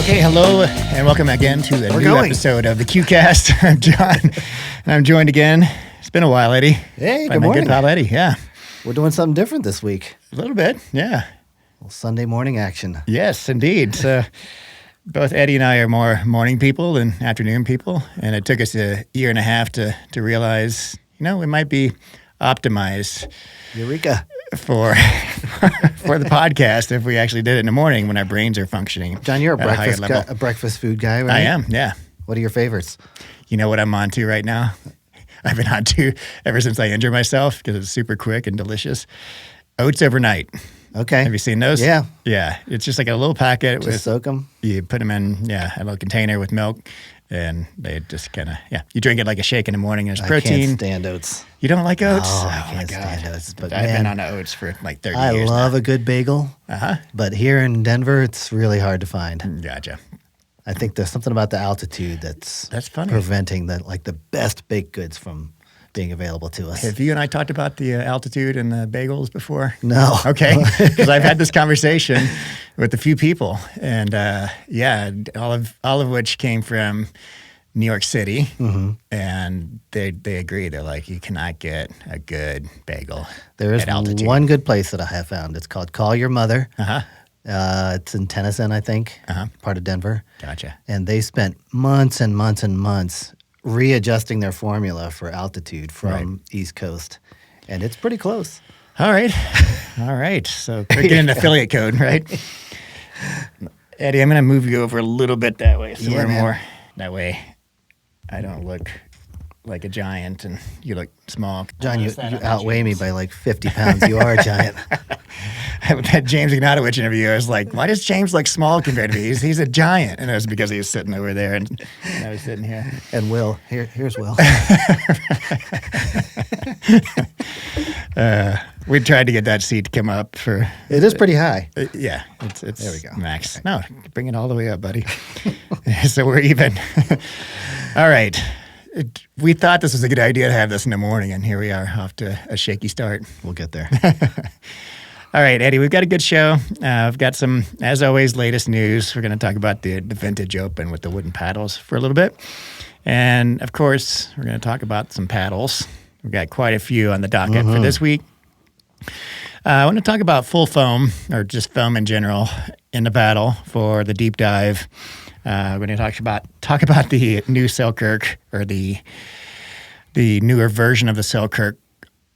Okay, hello, and welcome again to a new episode of the KewCast. I'm John, and I'm joined again. It's been a while, Eddie. Hey, by good my morning. good pal, Eddie. Yeah, We're doing something different this week. a little bit. Yeah. Well, Sunday morning action. Yes, indeed. So both Eddie and I are more morning people than afternoon people, and it took us a year and a half to realize, we might be optimized Eureka. for the podcast if we actually did it in the morning when our brains are functioning. John, you're at higher level. a breakfast food guy, right? I am, yeah. What are your favorites? You know what I'm on to right now? I've been on to ever since I injured myself because it's super quick and delicious. Oats overnight. Okay. Have you seen those? Yeah. Yeah. It's just like a little packet. Just soak them? You put them in, a little container with milk, and they just kind of, you drink it like a shake in the morning. There's protein. I can't stand oats. You don't like oats? Oh, I my can't God. stand oats. But I've man, been on oats for like 30 I years love a good bagel. Uh-huh. But here in Denver, it's really hard to find. Gotcha. I think there's something about the altitude that's funny. preventing the best baked goods from being available to us. Have you and I talked about the altitude and the bagels before? No. Okay, because I've had this conversation with a few people, and all of which came from New York City, and they agree. They're like, you cannot get a good bagel. There is at altitude. one good place that I have found. It's called Call Your Mother. Uh-huh. It's in Tennyson, I think, part of Denver. Gotcha. And they spent months and months and months readjusting their formula for altitude from East Coast. And it's pretty close. All right. So we're getting an affiliate code, right? Eddie, I'm going to move you over a little bit that way, so we're more that way. I don't look like a giant, and you look small. John, you outweigh me by like 50 pounds. You are a giant. With that James Ignatowicz interview, I was like, why does James look small compared to me? He's a giant. And it was because he was sitting over there, and I was sitting here. And Will, here's Will. We tried to get that seat to come up for... It is pretty high. Yeah. It's there we go. Max. No, bring it all the way up, buddy. So we're even. All right. We thought this was a good idea to have this in the morning, and here we are off to a shaky start. We'll get there. All right, Eddie, we've got a good show. I've got some, as always, latest news. We're going to talk about the Vintage Open with the wooden paddles for a little bit. And, of course, we're going to talk about some paddles. We've got quite a few on the docket for this week. I want to talk about full foam, or just foam in general, in the paddle for the deep dive. We're going to talk about the new Selkirk, or the newer version of the Selkirk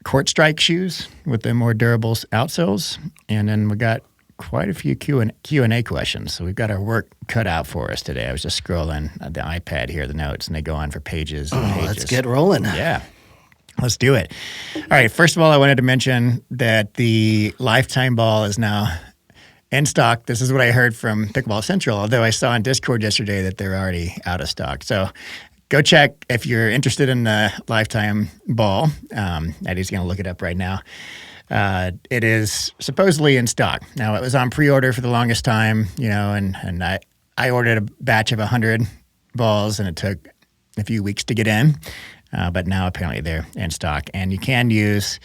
Court Strike shoes with the more durable outsoles. And then we got quite a few Q&A questions. So we've got our work cut out for us today. I was just scrolling the iPad here, the notes, and they go on for pages and pages. Let's get rolling. Yeah. Let's do it. All right. First of all, I wanted to mention that the Lifetime ball is now in stock. This is what I heard from Pickleball Central, although I saw on Discord yesterday that they're already out of stock. So go check if you're interested in the Lifetime ball. Eddie's going to look it up right now. It is supposedly in stock. Now, it was on pre-order for the longest time, and I ordered a batch of 100 balls, and it took a few weeks to get in. But now apparently they're in stock. And you can use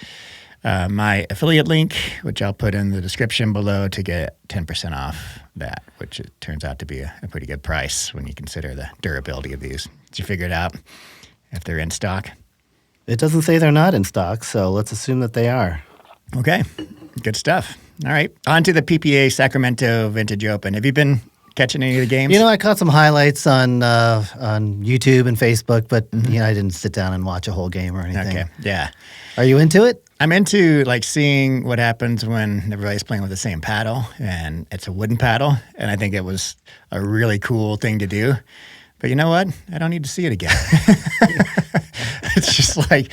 my affiliate link, which I'll put in the description below, to get 10% off that, which it turns out to be a pretty good price when you consider the durability of these. Did you figure it out if they're in stock? It doesn't say they're not in stock, so let's assume that they are. Okay, good stuff. All right, on to the PPA Sacramento Vintage Open. Have you been catching any of the games? I caught some highlights on YouTube and Facebook, but I didn't sit down and watch a whole game or anything. Okay, yeah. Are you into it? I'm into seeing what happens when everybody's playing with the same paddle, and it's a wooden paddle, and I think it was a really cool thing to do. But you know what? I don't need to see it again. It's just like,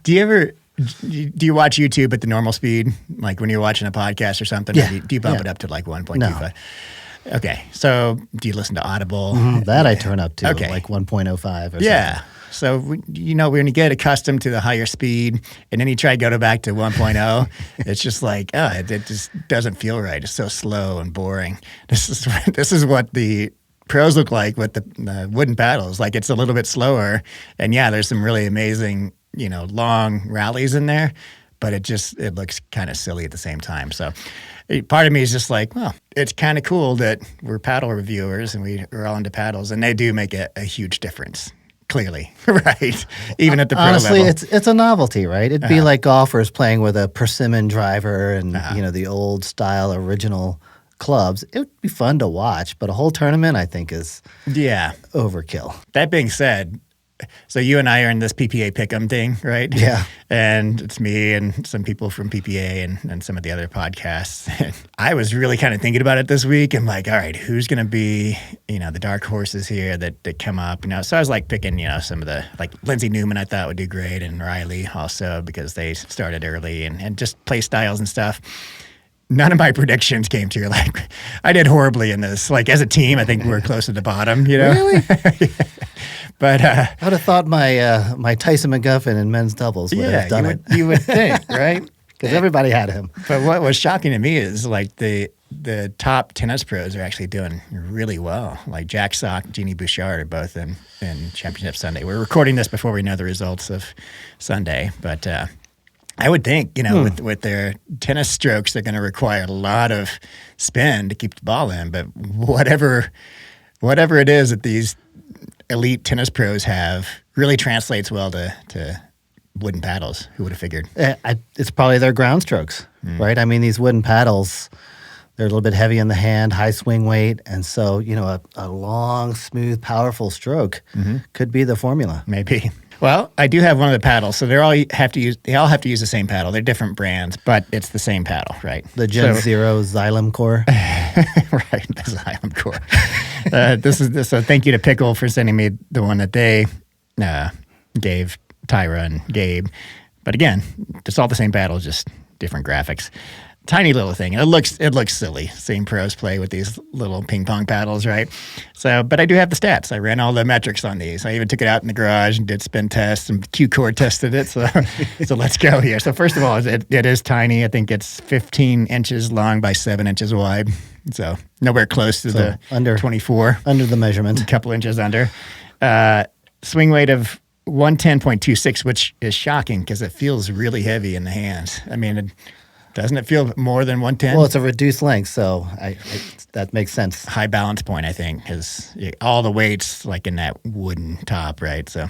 do you watch YouTube at the normal speed, like when you're watching a podcast or something? Yeah. Or do you bump it up to like 1.25? No. Okay, so do you listen to Audible? That I turn up to, Okay. like 1.05 or something. Yeah. So, when you get accustomed to the higher speed and then you try to go back to 1.0, it's just like, it just doesn't feel right. It's so slow and boring. This is what the pros look like with the wooden paddles. Like, it's a little bit slower. And yeah, there's some really amazing, long rallies in there. but it looks kind of silly at the same time. So part of me is just like, well, it's kind of cool that we're paddle reviewers and we're all into paddles, and they do make a huge difference. Clearly, right? Even at the pro Honestly, level. it's a novelty, right? It'd be like golfers playing with a persimmon driver and the old style original clubs. It would be fun to watch, but a whole tournament, I think, is overkill. That being said, so you and I are in this PPA Pick'em thing, right? Yeah. And it's me and some people from PPA and some of the other podcasts. And I was really kind of thinking about it this week. I'm like, all right, who's going to be, the dark horses here that come up, So I was like picking, some of the, like Lindsay Newman I thought would do great, and Riley also, because they started early and just play styles and stuff. None of my predictions came true. Like, I did horribly in this. Like, as a team, I think we're close to the bottom, Really? But I would have thought my Tyson McGuffin in men's doubles would have done it. You would think, right? Because everybody had him. But what was shocking to me is like the top tennis pros are actually doing really well. Like Jack Sock, Genie Bouchard are both in Championship Sunday. We're recording this before we know the results of Sunday, but I would think, with their tennis strokes, they're going to require a lot of spin to keep the ball in. But whatever it is that these elite tennis pros have really translates well to wooden paddles. Who would have figured? It's probably their ground strokes, right? I mean, these wooden paddles, they're a little bit heavy in the hand, high swing weight, and so a long, smooth, powerful stroke could be the formula. Maybe. Well, I do have one of the paddles, so they all have to use the same paddle. They're different brands, but it's the same paddle, right? The Gen Zero Xylem Core. Right, the Xylem Core. So thank you to Pickle for sending me the one that they gave Tyra and Gabe. But again, it's all the same paddle, just different graphics. Tiny little thing. It looks silly seeing pros play with these little ping pong paddles, right? So, but I do have the stats. I ran all the metrics on these. I even took it out in the garage and did spin tests, and KewCOR tested it. So, so let's go here. So first of all, it is tiny. I think it's 15 inches long by 7 inches wide. So nowhere close to the under 24. Under the measurement. A couple inches under. Swing weight of 110.26, which is shocking because it feels really heavy in the hands. I mean, doesn't it feel more than 110? Well, it's a reduced length, so that makes sense. High balance point, I think, because all the weight's like in that wooden top, right? So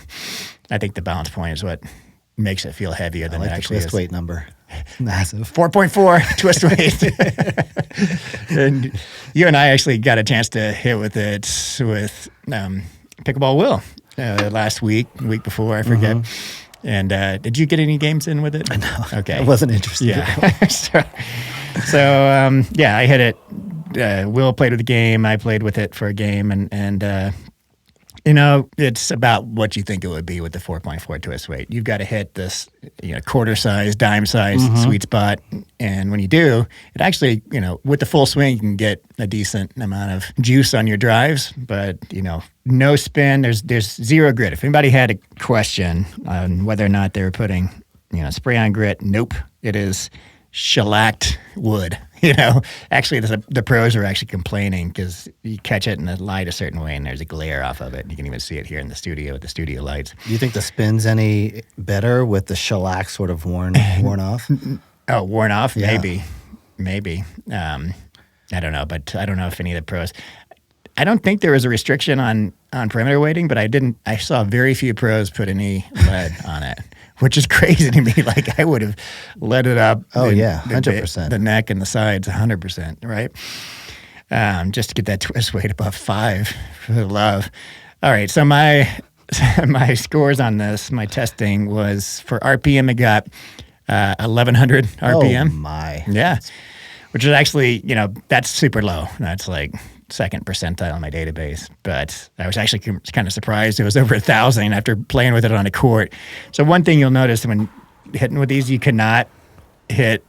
I think the balance point is what makes it feel heavier than it actually is. Twist weight number. Massive. 4.4 twist weight. And you and I actually got a chance to hit with it with Pickleball Will last week before, I forget. And did you get any games in with it? No. Okay. I wasn't interested. Yeah. so I hit it. Will played with the game. I played with it for a game. And it's about what you think it would be with the 4.4 twist weight. You've got to hit this, quarter size, dime size sweet spot. And when you do, it actually, with the full swing, you can get a decent amount of juice on your drives. But, no spin. There's zero grit. If anybody had a question on whether or not they were putting, spray on grit, nope. It is shellacked wood. Actually, the pros are actually complaining because you catch it in the light a certain way and there's a glare off of it. You can even see it here in the studio with the studio lights. Do you think the spin's any better with the shellac sort of worn off? Oh, worn off? Yeah. Maybe. I don't know, but I don't know if any of the pros. I don't think there was a restriction on perimeter weighting, but I saw very few pros put any lead on it, which is crazy to me. Like, I would have let it up. Oh, 100%. The neck and the sides, 100%, right? Just to get that twist weight above 5 for the love. All right, so my scores on this, my testing was for RPM, it got 1,100 RPM. Oh, my. Yeah, which is actually, that's super low. That's like second percentile in my database, but I was actually kind of surprised it was over 1,000 after playing with it on a court. So one thing you'll notice when hitting with these, you cannot you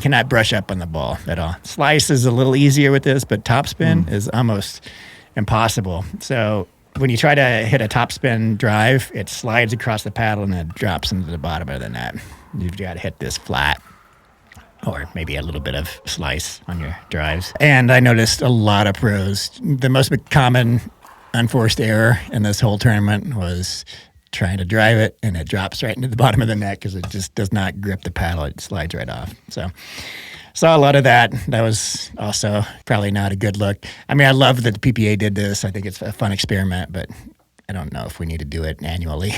cannot brush up on the ball at all. Slice is a little easier with this, but topspin is almost impossible. So when you try to hit a topspin drive, it slides across the paddle and it drops into the bottom of the net. You've got to hit this flat, or maybe a little bit of slice on your drives. And I noticed a lot of pros. The most common unforced error in this whole tournament was trying to drive it, and it drops right into the bottom of the net because it just does not grip the paddle. It slides right off. So saw a lot of that. That was also probably not a good look. I mean, I love that the PPA did this. I think it's a fun experiment, but I don't know if we need to do it annually.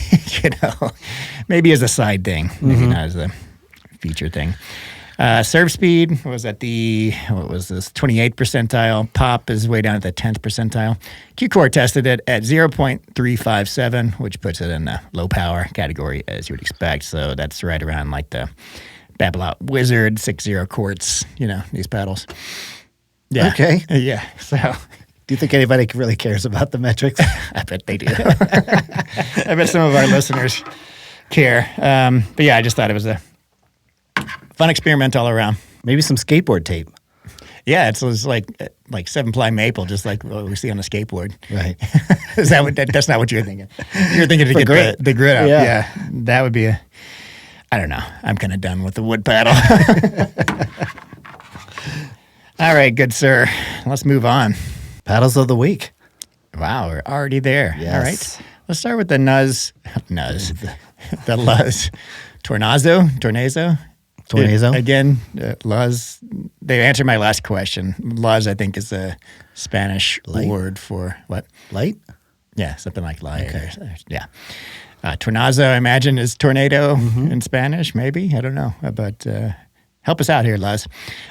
Maybe as a side thing, maybe not as a feature thing. Serve speed was at the, 28th percentile. Pop is way down at the 10th percentile. KewCOR tested it at 0.357, which puts it in the low power category, as you would expect. So that's right around like the Babolat Wizard 6.0 quarts, these paddles. Yeah. Okay. Yeah. So do you think anybody really cares about the metrics? I bet they do. I bet some of our listeners care. But yeah, I just thought it was a fun experiment all around. Maybe some skateboard tape. Yeah, it was like 7-ply maple, just like what we see on a skateboard. Right. Is that that's not what you're thinking? You're thinking to get the grit up. Yeah. That would be I don't know. I'm kind of done with the wood paddle. All right, good sir. Let's move on. Paddles of the week. Wow, we're already there. Yes. All right. Let's start with the Luzz. The Luzz. Tornazo. Again, Luzz. They answered my last question. Luzz, I think, is a Spanish word for what? Light? Yeah, something like light. Okay. Yeah. Tornazo, I imagine, is tornado in Spanish, maybe. I don't know. But help us out here, Luzz.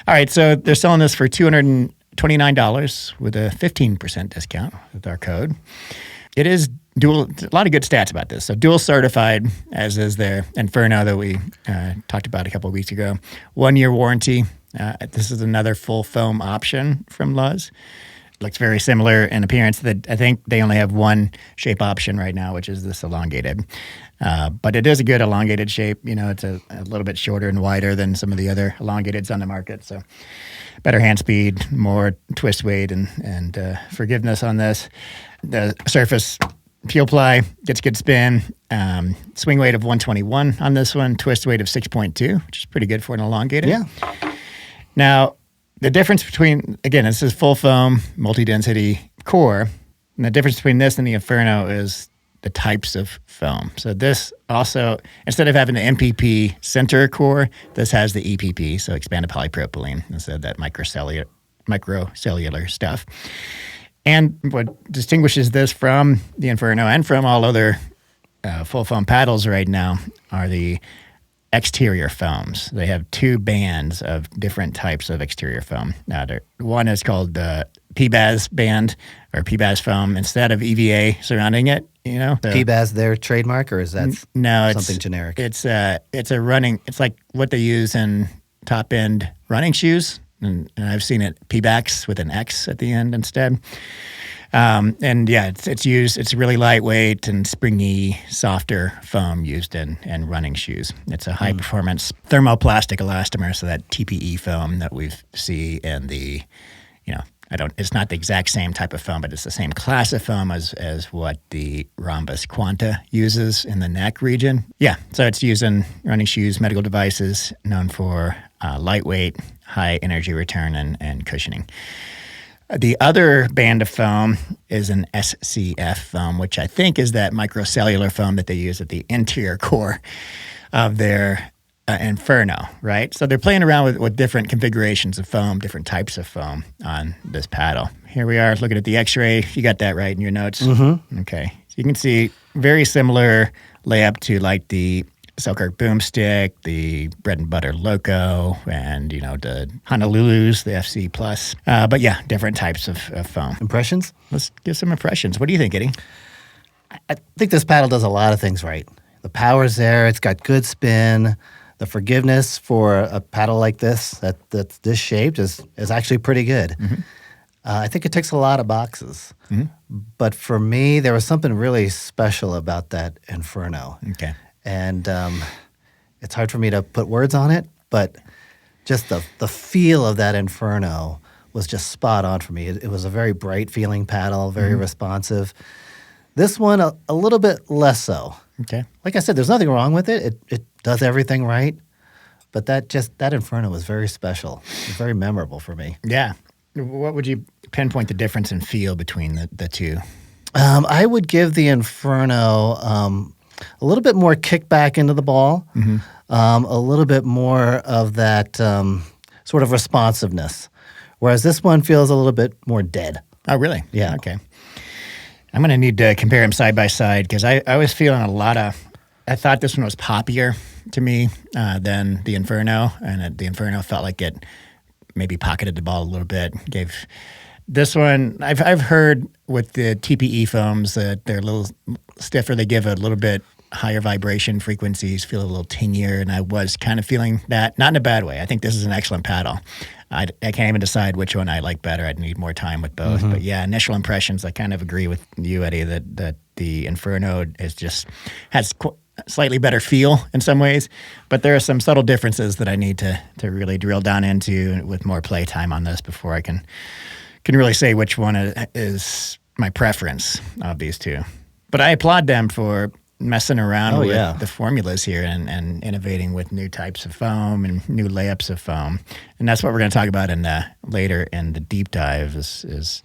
All right, so they're selling this for $229 with a 15% discount with our code. It is dual, a lot of good stats about this. So dual certified, as is their Inferno that we talked about a couple of weeks ago. 1-year warranty. This is another full foam option from Luzz. Looks very similar in appearance. I think they only have one shape option right now, which is this elongated. But it is a good elongated shape. It's a little bit shorter and wider than some of the other elongateds on the market. So better hand speed, more twist weight and forgiveness on this. The surface peel ply gets good spin. Swing weight of 121 on this one. Twist weight of 6.2, which is pretty good for an elongated. Yeah. Now, the difference between, again, this is full foam, multi-density core. And the difference between this and the Inferno is the types of foam. So this also, instead of having the MPP center core, this has the EPP, so expanded polypropylene, instead of that microcellular stuff. And what distinguishes this from the Inferno and from all other full foam paddles right now are the exterior foams. They have 2 bands of different types of exterior foam. One is called the PBAS band or PBAS foam instead of EVA surrounding it. PBAS their trademark, or is that something generic? It's a running. It's like what they use in top end running shoes, and I've seen it PBAX with an X at the end instead. And yeah, it's used. It's really lightweight and springy, softer foam used in running shoes. It's a high performance thermoplastic elastomer, so that TPE foam that we see in the, it's not the exact same type of foam, but it's the same class of foam as what the Rhombus Quanta uses in the neck region. Yeah, so it's used in running shoes, medical devices, known for lightweight, high energy return, and cushioning. The other band of foam is an SCF foam, which I think is that microcellular foam that they use at the interior core of their Inferno, right? So they're playing around with different configurations of foam, different types of foam on this paddle. Here we are looking at the X-ray. You got that right in your notes? Mm-hmm. Okay. So you can see very similar layup to like the Selkirk Boomstick, the Bread and Butter Loco, and, the Honolulu's, the FC Plus. But yeah, different types of foam. Impressions? Let's give some impressions. What do you think, Eddie? I think this paddle does a lot of things right. The power's there. It's got good spin. The forgiveness for a paddle like this, that's this shaped, is actually pretty good. Mm-hmm. I think it ticks a lot of boxes. Mm-hmm. But for me, there was something really special about that Inferno. Okay. And it's hard for me to put words on it, but just the feel of that Inferno was just spot on for me. It was a very bright feeling paddle, very responsive. This one, a little bit less so. Okay. Like I said, there's nothing wrong with it. It does everything right. But that Inferno was very special. It was very memorable for me. Yeah. What would you pinpoint the difference in feel between the two? I would give the Inferno a little bit more kickback into the ball, a little bit more of that sort of responsiveness, whereas this one feels a little bit more dead. Oh, really? Yeah. Okay. I'm going to need to compare them side by side because I was feeling I thought this one was poppier to me than the Inferno, and the Inferno felt like it maybe pocketed the ball a little bit. Gave this one, I've heard with the TPE foams that they're a little stiffer. They give a little bit higher vibration frequencies, feel a little tingier, and I was kind of feeling that, not in a bad way. I think this is an excellent paddle. I can't even decide which one I like better. I'd need more time with both. But yeah, initial impressions, I kind of agree with you, Eddie, that the Inferno has slightly better feel in some ways, but there are some subtle differences that I need to really drill down into with more play time on this before I can really say which one is my preference of these two. But I applaud them for messing around with the formulas here and innovating with new types of foam and new layups of foam. And that's what we're going to talk about later in the deep dive is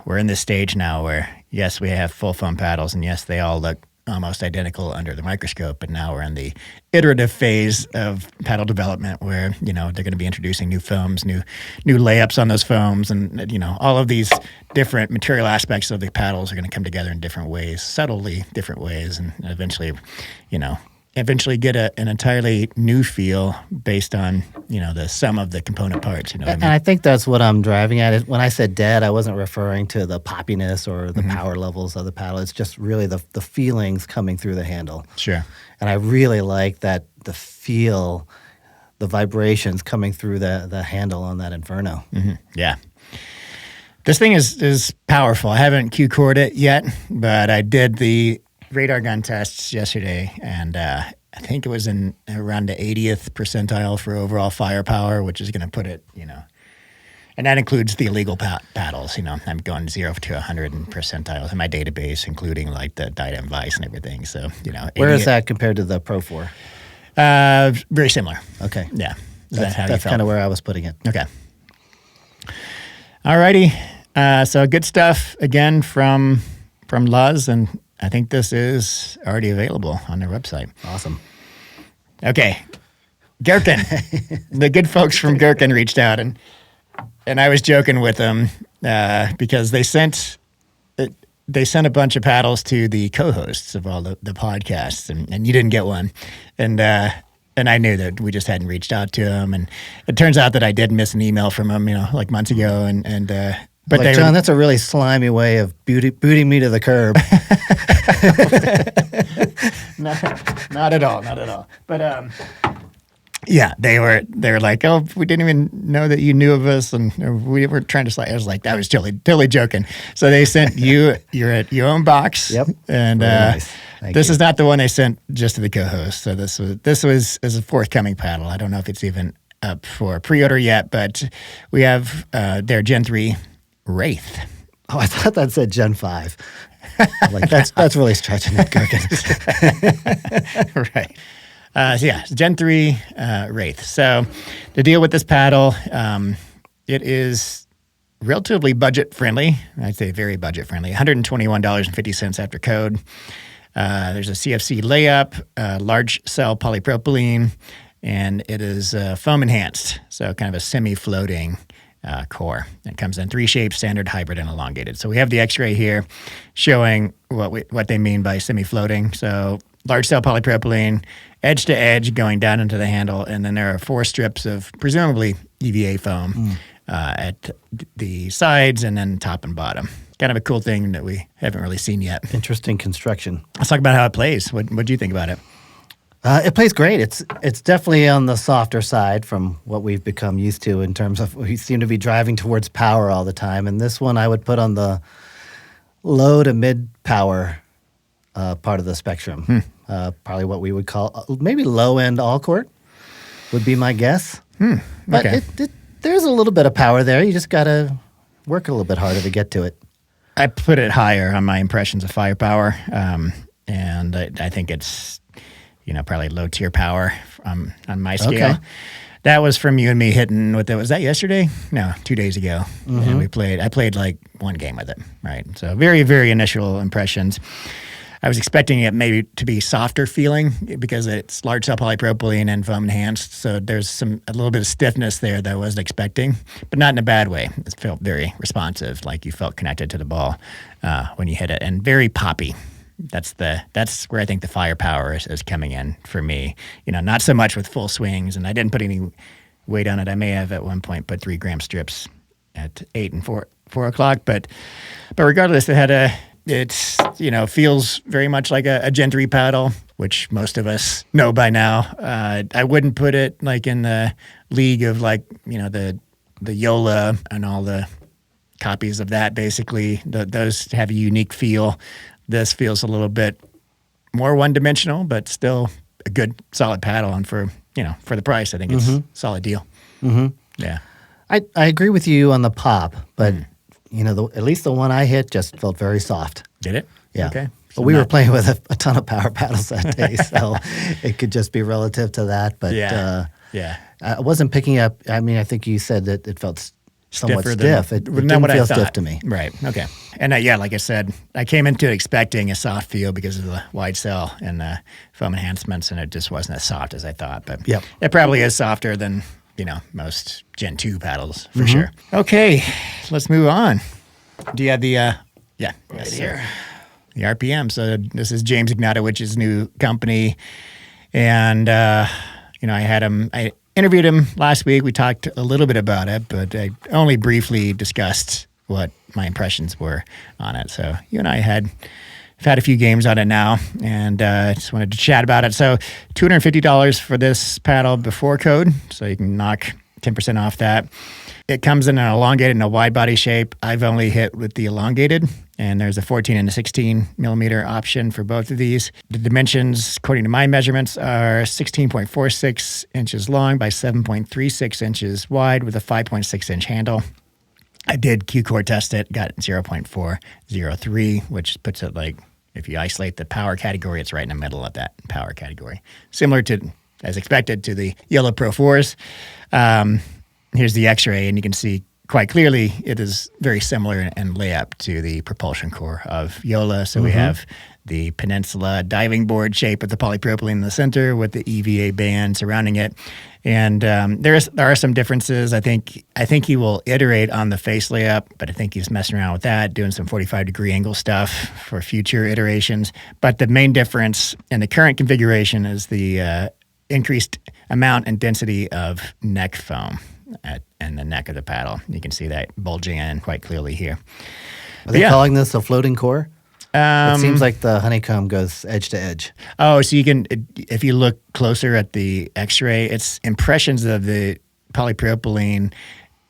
we're in this stage now where, yes, we have full foam paddles, and yes, they all look almost identical under the microscope, but now we're in the iterative phase of paddle development where, they're going to be introducing new foams, new layups on those foams, and, all of these different material aspects of the paddles are going to come together in different ways, subtly different ways, and eventually get an entirely new feel based on, the sum of the component parts. You know what I mean? And I think that's what I'm driving at. When I said dead, I wasn't referring to the poppiness or the power levels of the paddle. It's just really the feelings coming through the handle. Sure. And I really like that the feel, the vibrations coming through the handle on that Inferno. Mm-hmm. Yeah. This thing is powerful. I haven't KewCOR'd it yet, but I did the radar gun tests yesterday, and I think it was in around the 80th percentile for overall firepower, which is going to put it, and that includes the illegal paddles. I'm going 0 to 100 in percentiles in my database, including like the Diadem Vice and everything. So, where is that compared to the Pro 4? Very similar. Okay. Yeah. That's kind of where I was putting it. Okay. All righty. So good stuff again from Luzz, and I think this is already available on their website. Awesome. Okay. Gherkin. The good folks from Gherkin reached out, and I was joking with them because they sent a bunch of paddles to the co-hosts of all the podcasts, and you didn't get one. And I knew that we just hadn't reached out to them. And it turns out that I did miss an email from them, like months ago. But John, that's a really slimy way of booting me to the curb. Not at all. But yeah, they were like, oh, we didn't even know that you knew of us, and we were trying to slide. I was like, that was totally joking. So they sent you your own box. Yep. And nice. This is not the one they sent just to the co-host. So this was a forthcoming paddle. I don't know if it's even up for pre-order yet, but we have their Gen 3 Wraith. Oh, I thought that said Gen 5. Like that's really stretching it, Gherkin. Right. So yeah, Gen 3 Wraith. So the deal with this paddle, it is relatively budget friendly. I'd say very budget friendly. $121.50 after code. There's a CFC layup, large cell polypropylene, and it is foam enhanced. So kind of a semi-floating core. It comes in 3 shapes: standard, hybrid, and elongated. So we have the X-ray here showing what they mean by semi-floating. So large cell polypropylene, edge to edge going down into the handle, and then there are 4 strips of presumably EVA foam at the sides and then top and bottom. Kind of a cool thing that we haven't really seen yet. Interesting construction. Let's talk about how it plays. What do you think about it? It plays great. It's definitely on the softer side from what we've become used to in terms of we seem to be driving towards power all the time. And this one I would put on the low to mid power part of the spectrum. Probably what we would call maybe low end all court would be my guess. But Okay. there's a little bit of power there. You just got to work a little bit harder to get to it. I put it higher on my impressions of firepower, and I think it's probably low tier power on my scale. Okay. That was from you and me hitting with it. Was that yesterday? No, 2 days ago. And I played like one game with it, right? So very, very initial impressions. I was expecting it maybe to be softer feeling because it's large cell polypropylene and foam enhanced. So there's a little bit of stiffness there that I wasn't expecting, but not in a bad way. It felt very responsive, like you felt connected to the ball when you hit it, and very poppy. That's where I think the firepower is coming in for me. Not so much with full swings, and I didn't put any weight on it. I may have at one point put 3 gram strips at 8 and 4 o'clock, but regardless, it's feels very much like a Gen 3 paddle, which most of us know by now. I wouldn't put it like in the league of the Yola and all the copies of that. Basically, those have a unique feel. This feels a little bit more one-dimensional, but still a good, solid paddle. And for the price, I think it's a solid deal. Mm-hmm. Yeah. I agree with you on the pop, but at least the one I hit just felt very soft. Did it? Yeah. Okay. But we were playing with a ton of power paddles that day, so it could just be relative to that. But I wasn't picking up. I mean, I think you said that it felt somewhat stiff. It didn't feel stiff to me. Right. Okay. And like I said, I came into it expecting a soft feel because of the wide cell and the foam enhancements, and it just wasn't as soft as I thought. But it probably is softer than most Gen 2 paddles for sure. Okay, let's move on. Do you have the right here, the RPM? So this is James Ignatowicz's new company, and I had him. I interviewed him last week. We talked a little bit about it, but I only briefly discussed what my impressions were on it. So you and I have had a few games on it now, and I just wanted to chat about it. So $250 for this paddle before code, so you can knock 10% off that. It comes in an elongated and a wide body shape. I've only hit with the elongated, and there's a 14 and a 16 millimeter option for both of these. The dimensions, according to my measurements, are 16.46 inches long by 7.36 inches wide with a 5.6 inch handle. I did KewCOR test it, got 0.403, which puts it if you isolate the power category, it's right in the middle of that power category. Similar to, as expected, to the Yola Pro 4s. Here's the X-ray, and you can see quite clearly it is very similar in layup to the propulsion core of Yola. So we have the Peninsula diving board shape with the polypropylene in the center with the EVA band surrounding it. And there are some differences. I think he will iterate on the face layup, but I think he's messing around with that, doing some 45-degree angle stuff for future iterations. But the main difference in the current configuration is the increased amount and density of neck foam in the neck of the paddle. You can see that bulging in quite clearly here. Are they calling this a floating core? It seems like the honeycomb goes edge to edge. Oh, so you can, if you look closer at the X-ray, it's impressions of the polypropylene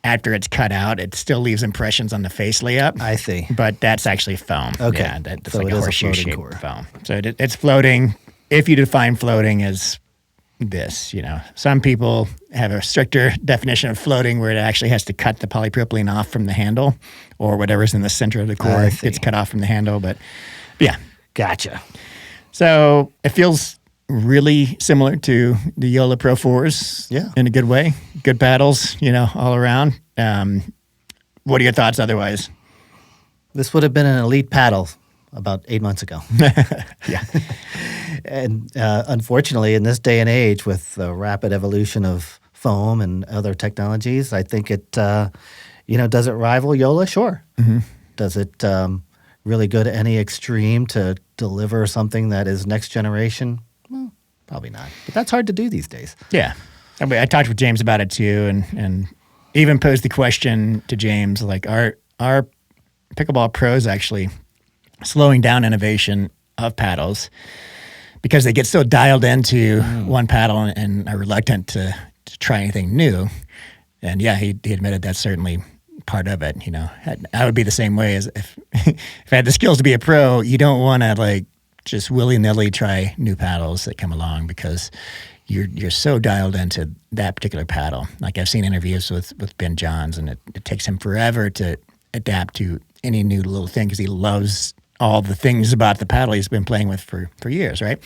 after it's cut out. It still leaves impressions on the face layup. I see. But that's actually foam. Okay. Yeah, that's so like it a is horseshoe-shaped foam. So it's floating. If you define floating as this, some people have a stricter definition of floating where it actually has to cut the polypropylene off from the handle, or whatever's in the center of the core gets cut off from the handle. But yeah. Gotcha. So it feels really similar to the Yola Pro 4s in a good way. Good paddles, all around. What are your thoughts otherwise? This would have been an elite paddle about 8 months ago. Yeah. And unfortunately, in this day and age, with the rapid evolution of foam and other technologies, I think it, does it rival Yola? Sure. Mm-hmm. Does it really go to any extreme to deliver something that is next generation? Well, probably not. But that's hard to do these days. Yeah. I talked with James about it too, and even posed the question to James, are pickleball pros actually slowing down innovation of paddles because they get so dialed into one paddle and are reluctant to try anything new? And yeah, he admitted that's certainly part of it. I would be the same way as if I had the skills to be a pro. You don't want to just willy-nilly try new paddles that come along because you're so dialed into that particular paddle. Like I've seen interviews with Ben Johns, and it takes him forever to adapt to any new little thing because he loves all the things about the paddle he's been playing with for years, right?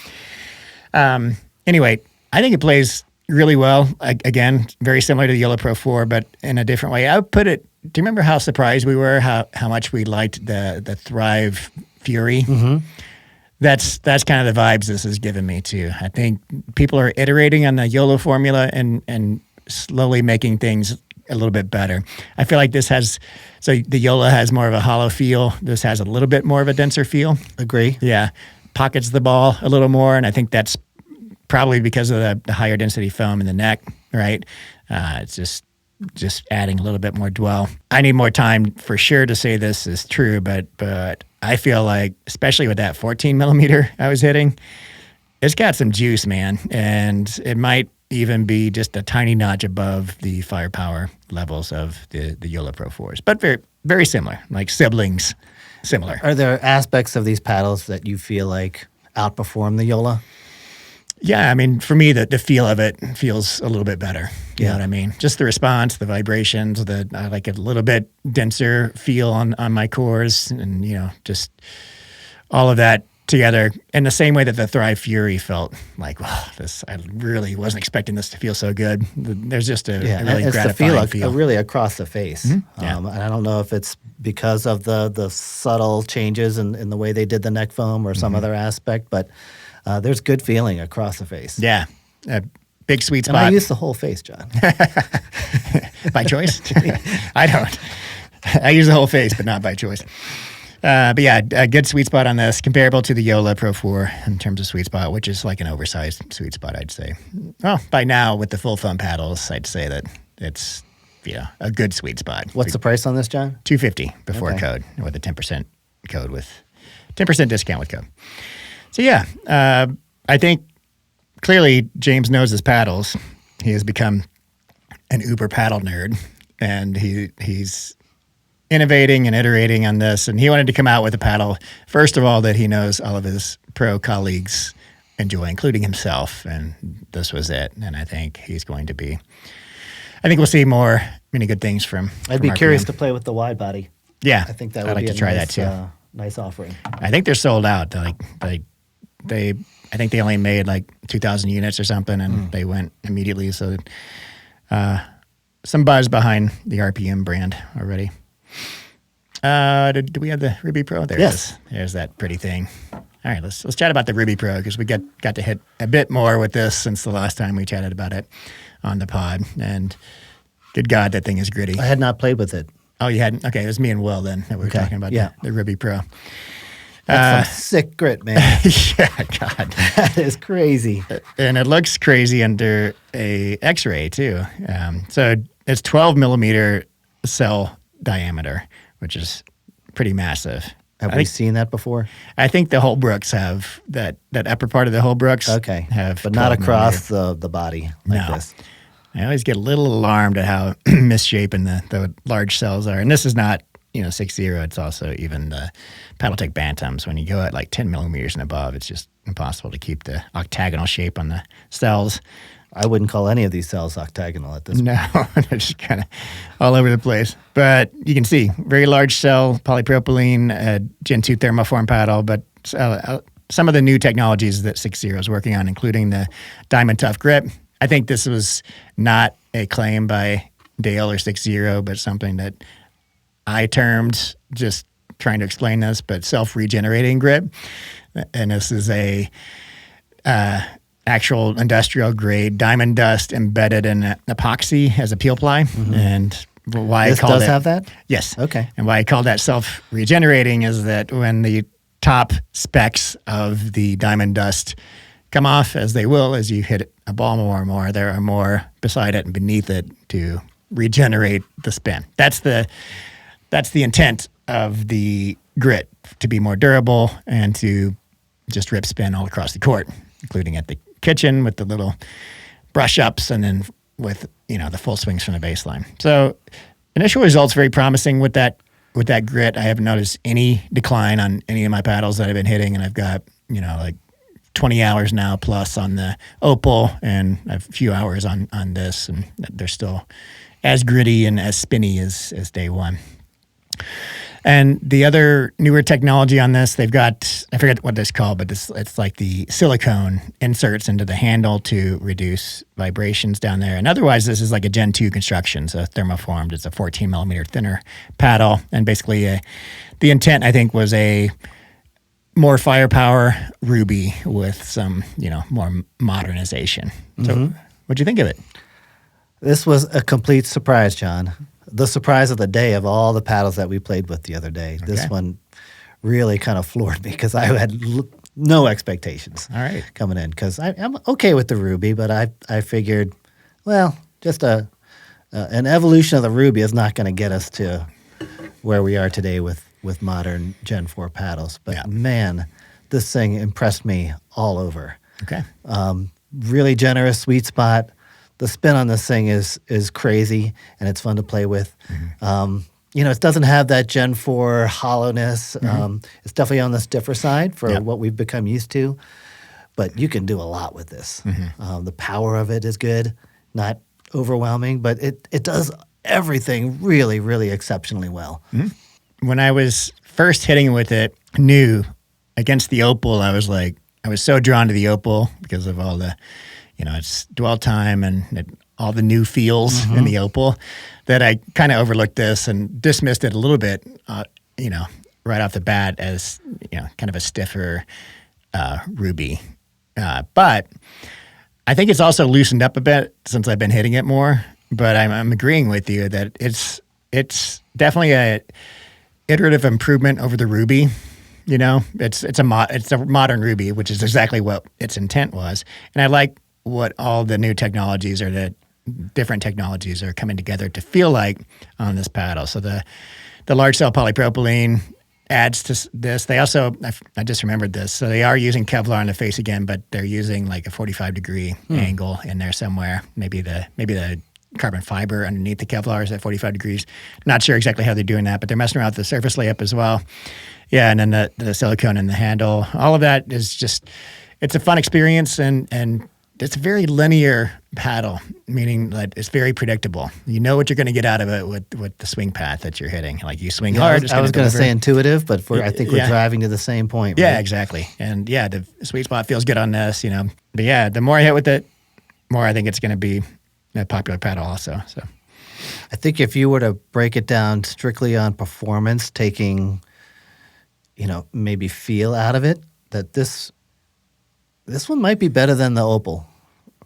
Anyway, I think it plays really well. Again, very similar to the Yola Pro 4, but in a different way. I would put it, do you remember how surprised we were how much we liked the Thrive Fury? Mm-hmm. that's kind of the vibes this has given me too. I think people are iterating on the YOLO formula and slowly making things a little bit better. I feel like this has, so the YOLO has more of a hollow feel. This has a little bit more of a denser feel. Agree. Yeah. Pockets the ball a little more. And I think that's probably because of the higher density foam in the neck, right? It's just adding a little bit more dwell. I need more time for sure to say this is true, but I feel like, especially with that 14 millimeter I was hitting, it's got some juice, man. And it might even be just a tiny notch above the firepower levels of the YOLO Pro 4s, but very, very similar, like siblings similar. Are there aspects of these paddles that you feel like outperform the YOLO? Yeah, I mean, for me, the feel of it feels a little bit better. You know what I mean? Just the response, the vibrations, I like a little bit denser feel on my cores, and, just all of that together in the same way that the Thrive Fury felt like, wow, I really wasn't expecting this to feel so good. There's just a really gratifying feel. Really across the face. Mm-hmm. Yeah. And I don't know if it's because of the subtle changes in the way they did the neck foam or some other aspect, but there's good feeling across the face. Yeah. A big sweet spot. And I use the whole face, John. By choice? I don't. I use the whole face, but not by choice. But yeah, a good sweet spot on this, comparable to the YOLO Pro 4 in terms of sweet spot, which is like an oversized sweet spot, I'd say. Well, by now, with the full foam paddles, I'd say that it's a good sweet spot. What's the price on this, John? $250 before code, with a 10% code with 10% discount with code. So yeah, I think clearly James knows his paddles. He has become an uber paddle nerd, and he's innovating and iterating on this, and he wanted to come out with a paddle, first of all, that he knows all of his pro colleagues enjoy, including himself, and this was it. And I think he's going to be, I think we'll see many good things from I'd be curious to play with the wide body. Yeah, I think that would I'd like be to try nice, that too. Nice offering. I think they're sold out. I think they only made like 2,000 units or something, and they went immediately. So some buzz behind the RPM brand already. Do we have the Ruby Pro? There Yes. it is. There's that pretty thing. All right, let's chat about the Ruby Pro, because we got to hit a bit more with this since the last time we chatted about it on the pod. And good God, that thing is gritty. I had not played with it. Oh, you hadn't? Okay, it was me and Will then that we were talking about the Ruby Pro. That's some sick grit, man. Yeah, God. That is crazy. And it looks crazy under a X-ray too. So it's 12 millimeter cell diameter, which is pretty massive. Have we seen that before? I think the Holbrooks have that upper part of the Holbrooks. Okay. Have, but not across the body like this. I always get a little alarmed at how misshapen the large cells are. And this is not, 6.0. It's also even the Paddletech Bantams. When you go at like 10 millimeters and above, it's just impossible to keep the octagonal shape on the cells. I wouldn't call any of these cells octagonal at this point. No, they're just kind of all over the place. But you can see, very large cell, polypropylene, Gen 2 thermoform paddle, but some of the new technologies that 6.0 is working on, including the Diamond Tough Grip. I think this was not a claim by Dale or 6.0, but something that I termed, just trying to explain this, but self-regenerating grip. And this is a actual industrial grade diamond dust embedded in epoxy as a peel ply. And why this I called does have that? Yes. Okay. And why I call that self-regenerating is that when the top specks of the diamond dust come off, as they will as you hit a ball more and more, there are more beside it and beneath it to regenerate the spin. That's the intent of the grit, to be more durable and to just rip spin all across the court, including at the kitchen with the little brush ups and then with the full swings from the baseline. So initial results very promising with that grit. I haven't noticed any decline on any of my paddles that I've been hitting, and I've got like 20 hours now plus on the Opal and a few hours on this, and they're still as gritty and as spinny as day one. And the other newer technology on this, they've got, I forget what this is called, but it's like the silicone inserts into the handle to reduce vibrations down there. And otherwise, this is like a Gen 2 construction, so thermoformed. It's a 14 millimeter thinner paddle. And basically, the intent, I think, was more firepower ruby with some, more modernization. So what'd you think of it? This was a complete surprise, John. The surprise of the day of all the paddles that we played with the other day. Okay. This one really kind of floored me because I had no expectations coming in, because I'm okay with the ruby, but I figured, well, just an evolution of the ruby is not going to get us to where we are today with modern Gen 4 paddles. But man, this thing impressed me all over. Okay. Really generous sweet spot. The spin on this thing is crazy, and it's fun to play with. It doesn't have that Gen 4 hollowness. It's definitely on the stiffer side for what we've become used to. But you can do a lot with this. The power of it is good, not overwhelming, but it does everything really, really exceptionally well. When I was first hitting with it new against the Opal, I was so drawn to the Opal because of all the, it's dwell time and all the new feels in the Opal, that I kind of overlooked this and dismissed it a little bit, right off the bat as, kind of a stiffer ruby. But I think it's also loosened up a bit since I've been hitting it more. But I'm agreeing with you that it's definitely a iterative improvement over the ruby. It's a modern ruby, which is exactly what its intent was. And I like what all the new technologies or the different technologies are coming together to feel like on this paddle. So the large cell polypropylene adds to this. They also, I just remembered this, so they are using Kevlar on the face again, but they're using like a 45-degree angle in there somewhere. Maybe the carbon fiber underneath the Kevlar is at 45 degrees. Not sure exactly how they're doing that, but they're messing around with the surface layup as well. Yeah, and then the silicone in the handle. All of that is just, it's a fun experience, and it's a very linear paddle, meaning that it's very predictable. You know what you're going to get out of it with the swing path that you're hitting. Like you swing hard. I was going to say intuitive, but I think we're driving to the same point. Yeah, right? Exactly. And yeah, the sweet spot feels good on this, But yeah, the more I hit with it, more I think it's going to be a popular paddle also. So I think if you were to break it down strictly on performance, taking, maybe feel out of it, that this one might be better than the Opal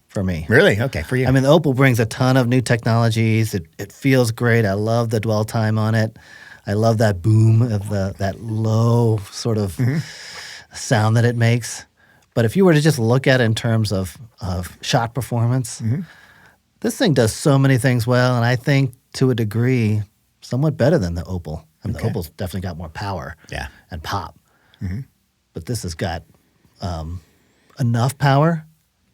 for me. Really? Okay, for you. I mean, the Opal brings a ton of new technologies. It feels great. I love the dwell time on it. I love that boom of that low sort of sound that it makes. But if you were to just look at it in terms of shot performance, this thing does so many things well, and I think to a degree somewhat better than the Opal. I mean, the Opal's definitely got more power and pop. But this has got enough power,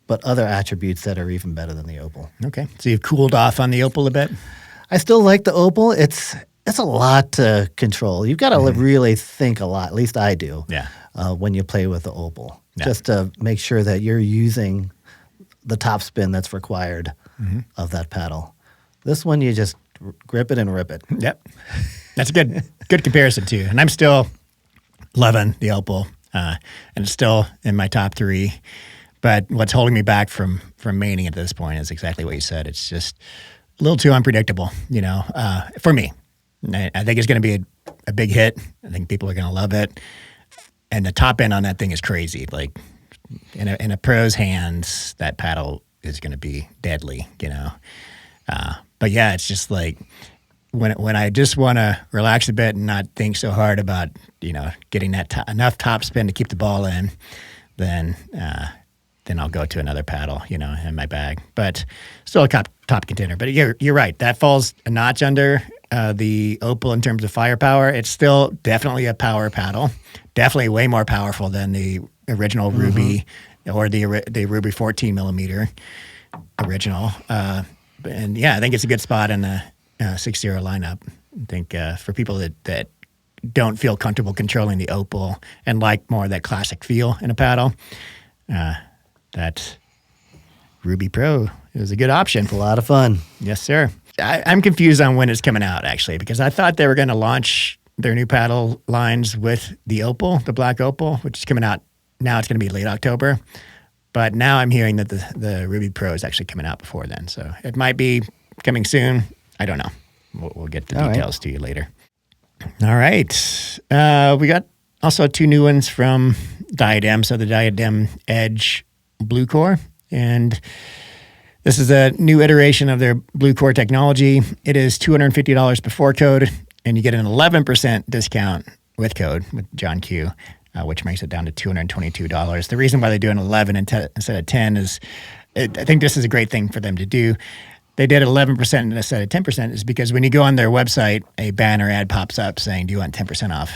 but other attributes that are even better than the Opal. Okay. So you've cooled off on the Opal a bit? I still like the Opal. It's a lot to control. You've got to really think a lot, at least I do, when you play with the Opal, just to make sure that you're using the top spin that's required of that paddle. This one, you just grip it and rip it. Yep. That's a good comparison too. And I'm still loving the Opal, and it's still in my top 3. But what's holding me back from maining at this point is exactly what you said. It's just a little too unpredictable, for me. I think it's going to be a big hit. I think people are going to love it. And the top end on that thing is crazy. Like in a pro's hands, that paddle is going to be deadly, But yeah, it's just like when I just want to relax a bit and not think so hard about, getting that enough top spin to keep the ball in, then I'll go to another paddle, in my bag. But still a top contender. But you're right. That falls a notch under the Opal in terms of firepower. It's still definitely a power paddle. Definitely way more powerful than the original Ruby or the Ruby 14 millimeter original. And yeah, I think it's a good spot in the 6-0 lineup. I think for people that don't feel comfortable controlling the Opal and like more of that classic feel in a paddle, that Ruby Pro is a good option. It's a lot of fun. Yes, sir. I'm confused on when it's coming out, actually, because I thought they were going to launch their new paddle lines with the Opal, the black Opal, which is coming out now. It's going to be late October. But now I'm hearing that the Ruby Pro is actually coming out before then. So it might be coming soon. I don't know. We'll get the details to you later. All right. We got Also, 2 new ones from Diadem. So the Diadem Edge BluCore. And this is a new iteration of their BluCore technology. It is $250 before code, and you get an 11% discount with code with Johnkew, which makes it down to $222. The reason why they're doing 11 instead of 10 is I think this is a great thing for them to do. They did 11% instead of 10% is because when you go on their website, a banner ad pops up saying, do you want 10% off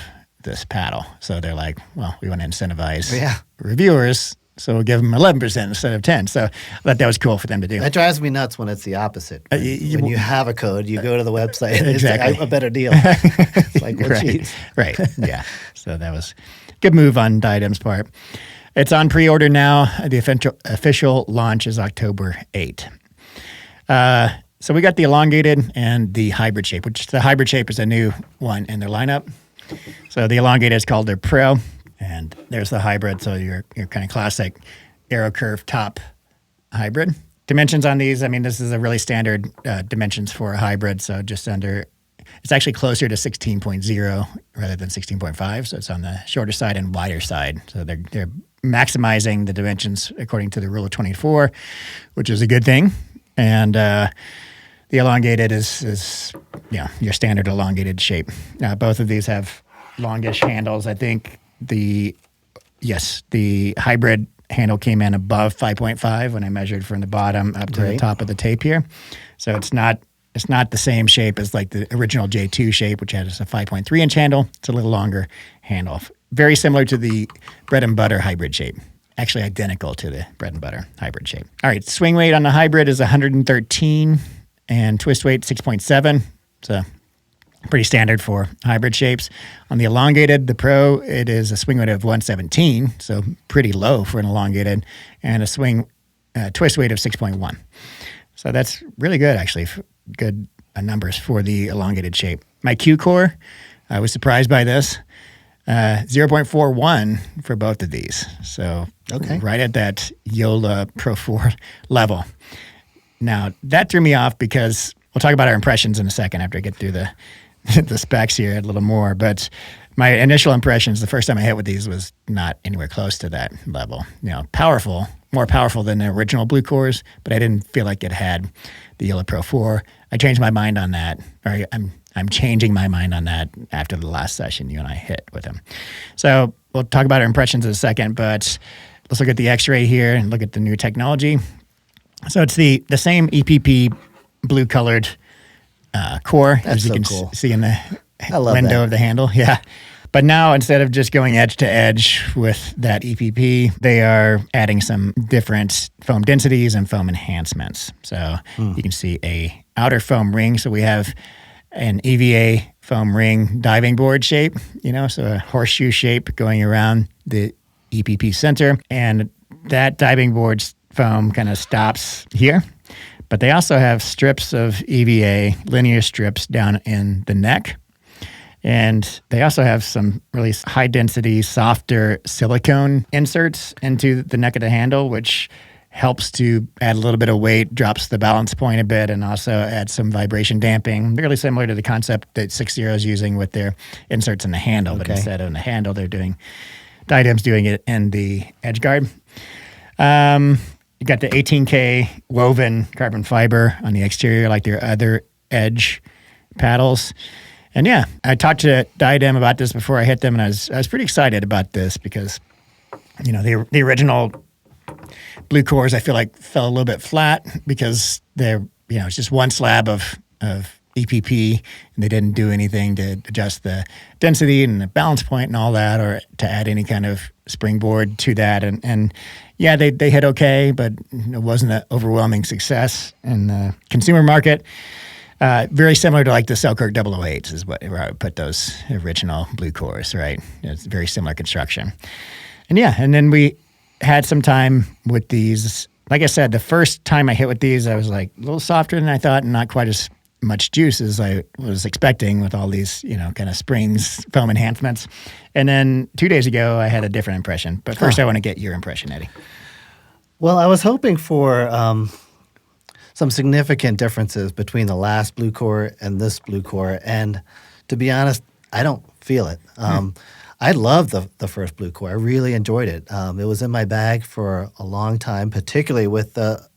this paddle? So they're like, well, we want to incentivize reviewers, so we'll give them 11% instead of 10. So I thought that was cool for them to do. That drives me nuts when it's the opposite. When you have a code, you go to the website, and exactly. It's a better deal. It's like, well, geez. Right, yeah. So that was a good move on Diadem's part. It's on pre-order now. The official launch is October 8th. So we got the elongated and the hybrid shape, which the hybrid shape is a new one in their lineup. So the elongated is called their Pro, and there's the hybrid. So your kind of classic arrow curve top hybrid. Dimensions on these, I mean, this is a really standard dimensions for a hybrid. So just under, it's actually closer to 16.0 rather than 16.5. So it's on the shorter side and wider side. So they're maximizing the dimensions according to the rule of 24, which is a good thing. And the elongated is your standard elongated shape. Both of these have longish handles. I think the hybrid handle came in above 5.5 when I measured from the bottom up to the top of the tape here. So it's not the same shape as like the original J2 shape, which has a 5.3 inch handle. It's a little longer handle. Very similar to the bread and butter hybrid shape. Actually identical to the bread and butter hybrid shape. All right, swing weight on the hybrid is 113 and twist weight 6.7. So pretty standard for hybrid shapes. On the elongated, the Pro, it is a swing weight of 117, so pretty low for an elongated, and a twist weight of 6.1. So that's really good, actually. Good numbers for the elongated shape. My KewCOR, I was surprised by this. 0.41 for both of these. So right at that Yola Pro 4 level. Now, that threw me off because we'll talk about our impressions in a second after I get through the specs here a little more. But my initial impressions, the first time I hit with these was not anywhere close to that level. Powerful, more powerful than the original BluCores, but I didn't feel like it had the Yola Pro 4. I changed my mind on that, or I'm changing my mind on that after the last session you and I hit with him. So we'll talk about our impressions in a second, but let's look at the X-ray here and look at the new technology. So it's the same EPP blue-colored core, as you can see in the window of the handle. Yeah. But now, instead of just going edge to edge with that EPP, they are adding some different foam densities and foam enhancements. So you can see a outer foam ring. So we have an EVA foam ring diving board shape, so a horseshoe shape going around the EPP center. And that diving board foam kind of stops here. But they also have strips of EVA, linear strips down in the neck. And they also have some really high-density, softer silicone inserts into the neck of the handle, which helps to add a little bit of weight, drops the balance point a bit, and also adds some vibration damping. Really similar to the concept that 60 is using with their inserts in the handle. But instead of in the handle, Diadem's doing it in the edge guard. You got the 18K woven carbon fiber on the exterior, like their other edge paddles. And yeah, I talked to Diadem about this before I hit them, and I was pretty excited about this because, the original BluCores I feel like fell a little bit flat because they're, it's just one slab of EPP, and they didn't do anything to adjust the density and the balance point and all that, or to add any kind of springboard to that. And yeah, they hit okay, but it wasn't an overwhelming success in the consumer market. Very similar to like the Selkirk 008s is where I would put those original BluCores, right? It's very similar construction. And then we had some time with these. Like I said, the first time I hit with these, I was like a little softer than I thought and not quite as much juice as I was expecting with all these, kind of springs, foam enhancements. And then 2 days ago, I had a different impression. But first, I want to get your impression, Eddie. Well, I was hoping for some significant differences between the last BluCore and this BluCore. And to be honest, I don't feel it. I loved the first BluCore. I really enjoyed it. It was in my bag for a long time, particularly with a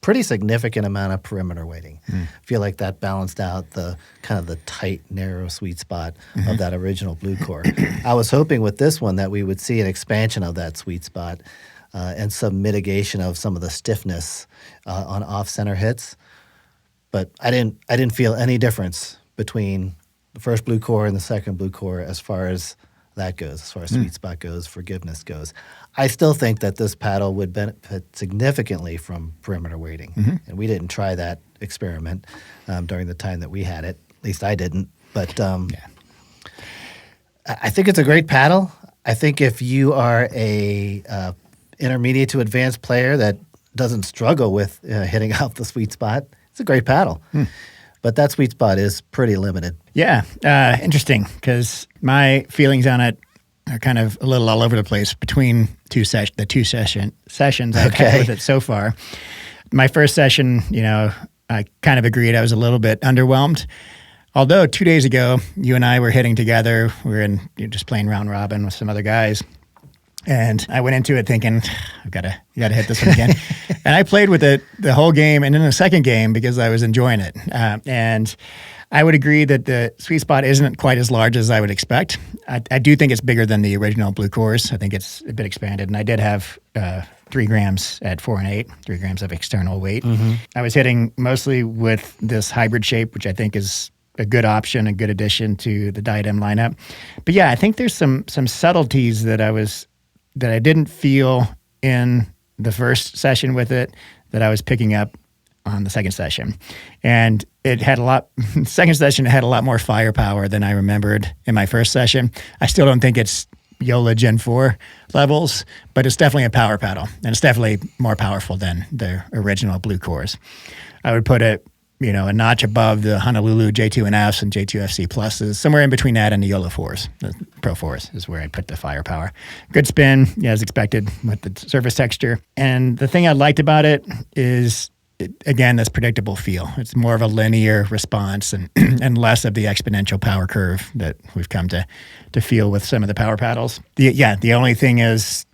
pretty significant amount of perimeter weighting. I feel like that balanced out the kind of the tight, narrow sweet spot of that original BluCore. I was hoping with this one that we would see an expansion of that sweet spot and some mitigation of some of the stiffness on off-center hits. But I didn't feel any difference between the first BluCore and the second BluCore as far as that goes, as far as sweet spot goes, forgiveness goes. I still think that this paddle would benefit significantly from perimeter weighting. And we didn't try that experiment during the time that we had it. At least I didn't. But I think it's a great paddle. I think if you are a intermediate to advanced player that doesn't struggle with hitting off the sweet spot, it's a great paddle. But that sweet spot is pretty limited. Yeah, interesting, because my feelings on it are kind of a little all over the place between the two sessions I've had with it so far. My first session, I kind of agreed I was a little bit underwhelmed. Although 2 days ago, you and I were hitting together. We were just playing round robin with some other guys. And I went into it thinking, you got to hit this one again. And I played with it the whole game and in the second game because I was enjoying it. And I would agree that the sweet spot isn't quite as large as I would expect. I do think it's bigger than the original BluCores. I think it's a bit expanded. And I did have 3 grams at 4 and 8, 3 grams of external weight. I was hitting mostly with this hybrid shape, which I think is a good option, a good addition to the Diadem lineup. But yeah, I think there's some subtleties that I didn't feel in the first session with it that I was picking up on the second session. And it had second session had a lot more firepower than I remembered in my first session. I still don't think it's Yola Gen 4 levels, but it's definitely a power paddle. And it's definitely more powerful than the original BluCores. I would put it, a notch above the Honolulu J2NFs and J2FC Pluses, somewhere in between that and the Yola 4s. The Pro 4s is where I put the firepower. Good spin, as expected, with the surface texture. And the thing I liked about it is, again, this predictable feel. It's more of a linear response and and less of the exponential power curve that we've come to feel with some of the power paddles. The only thing is,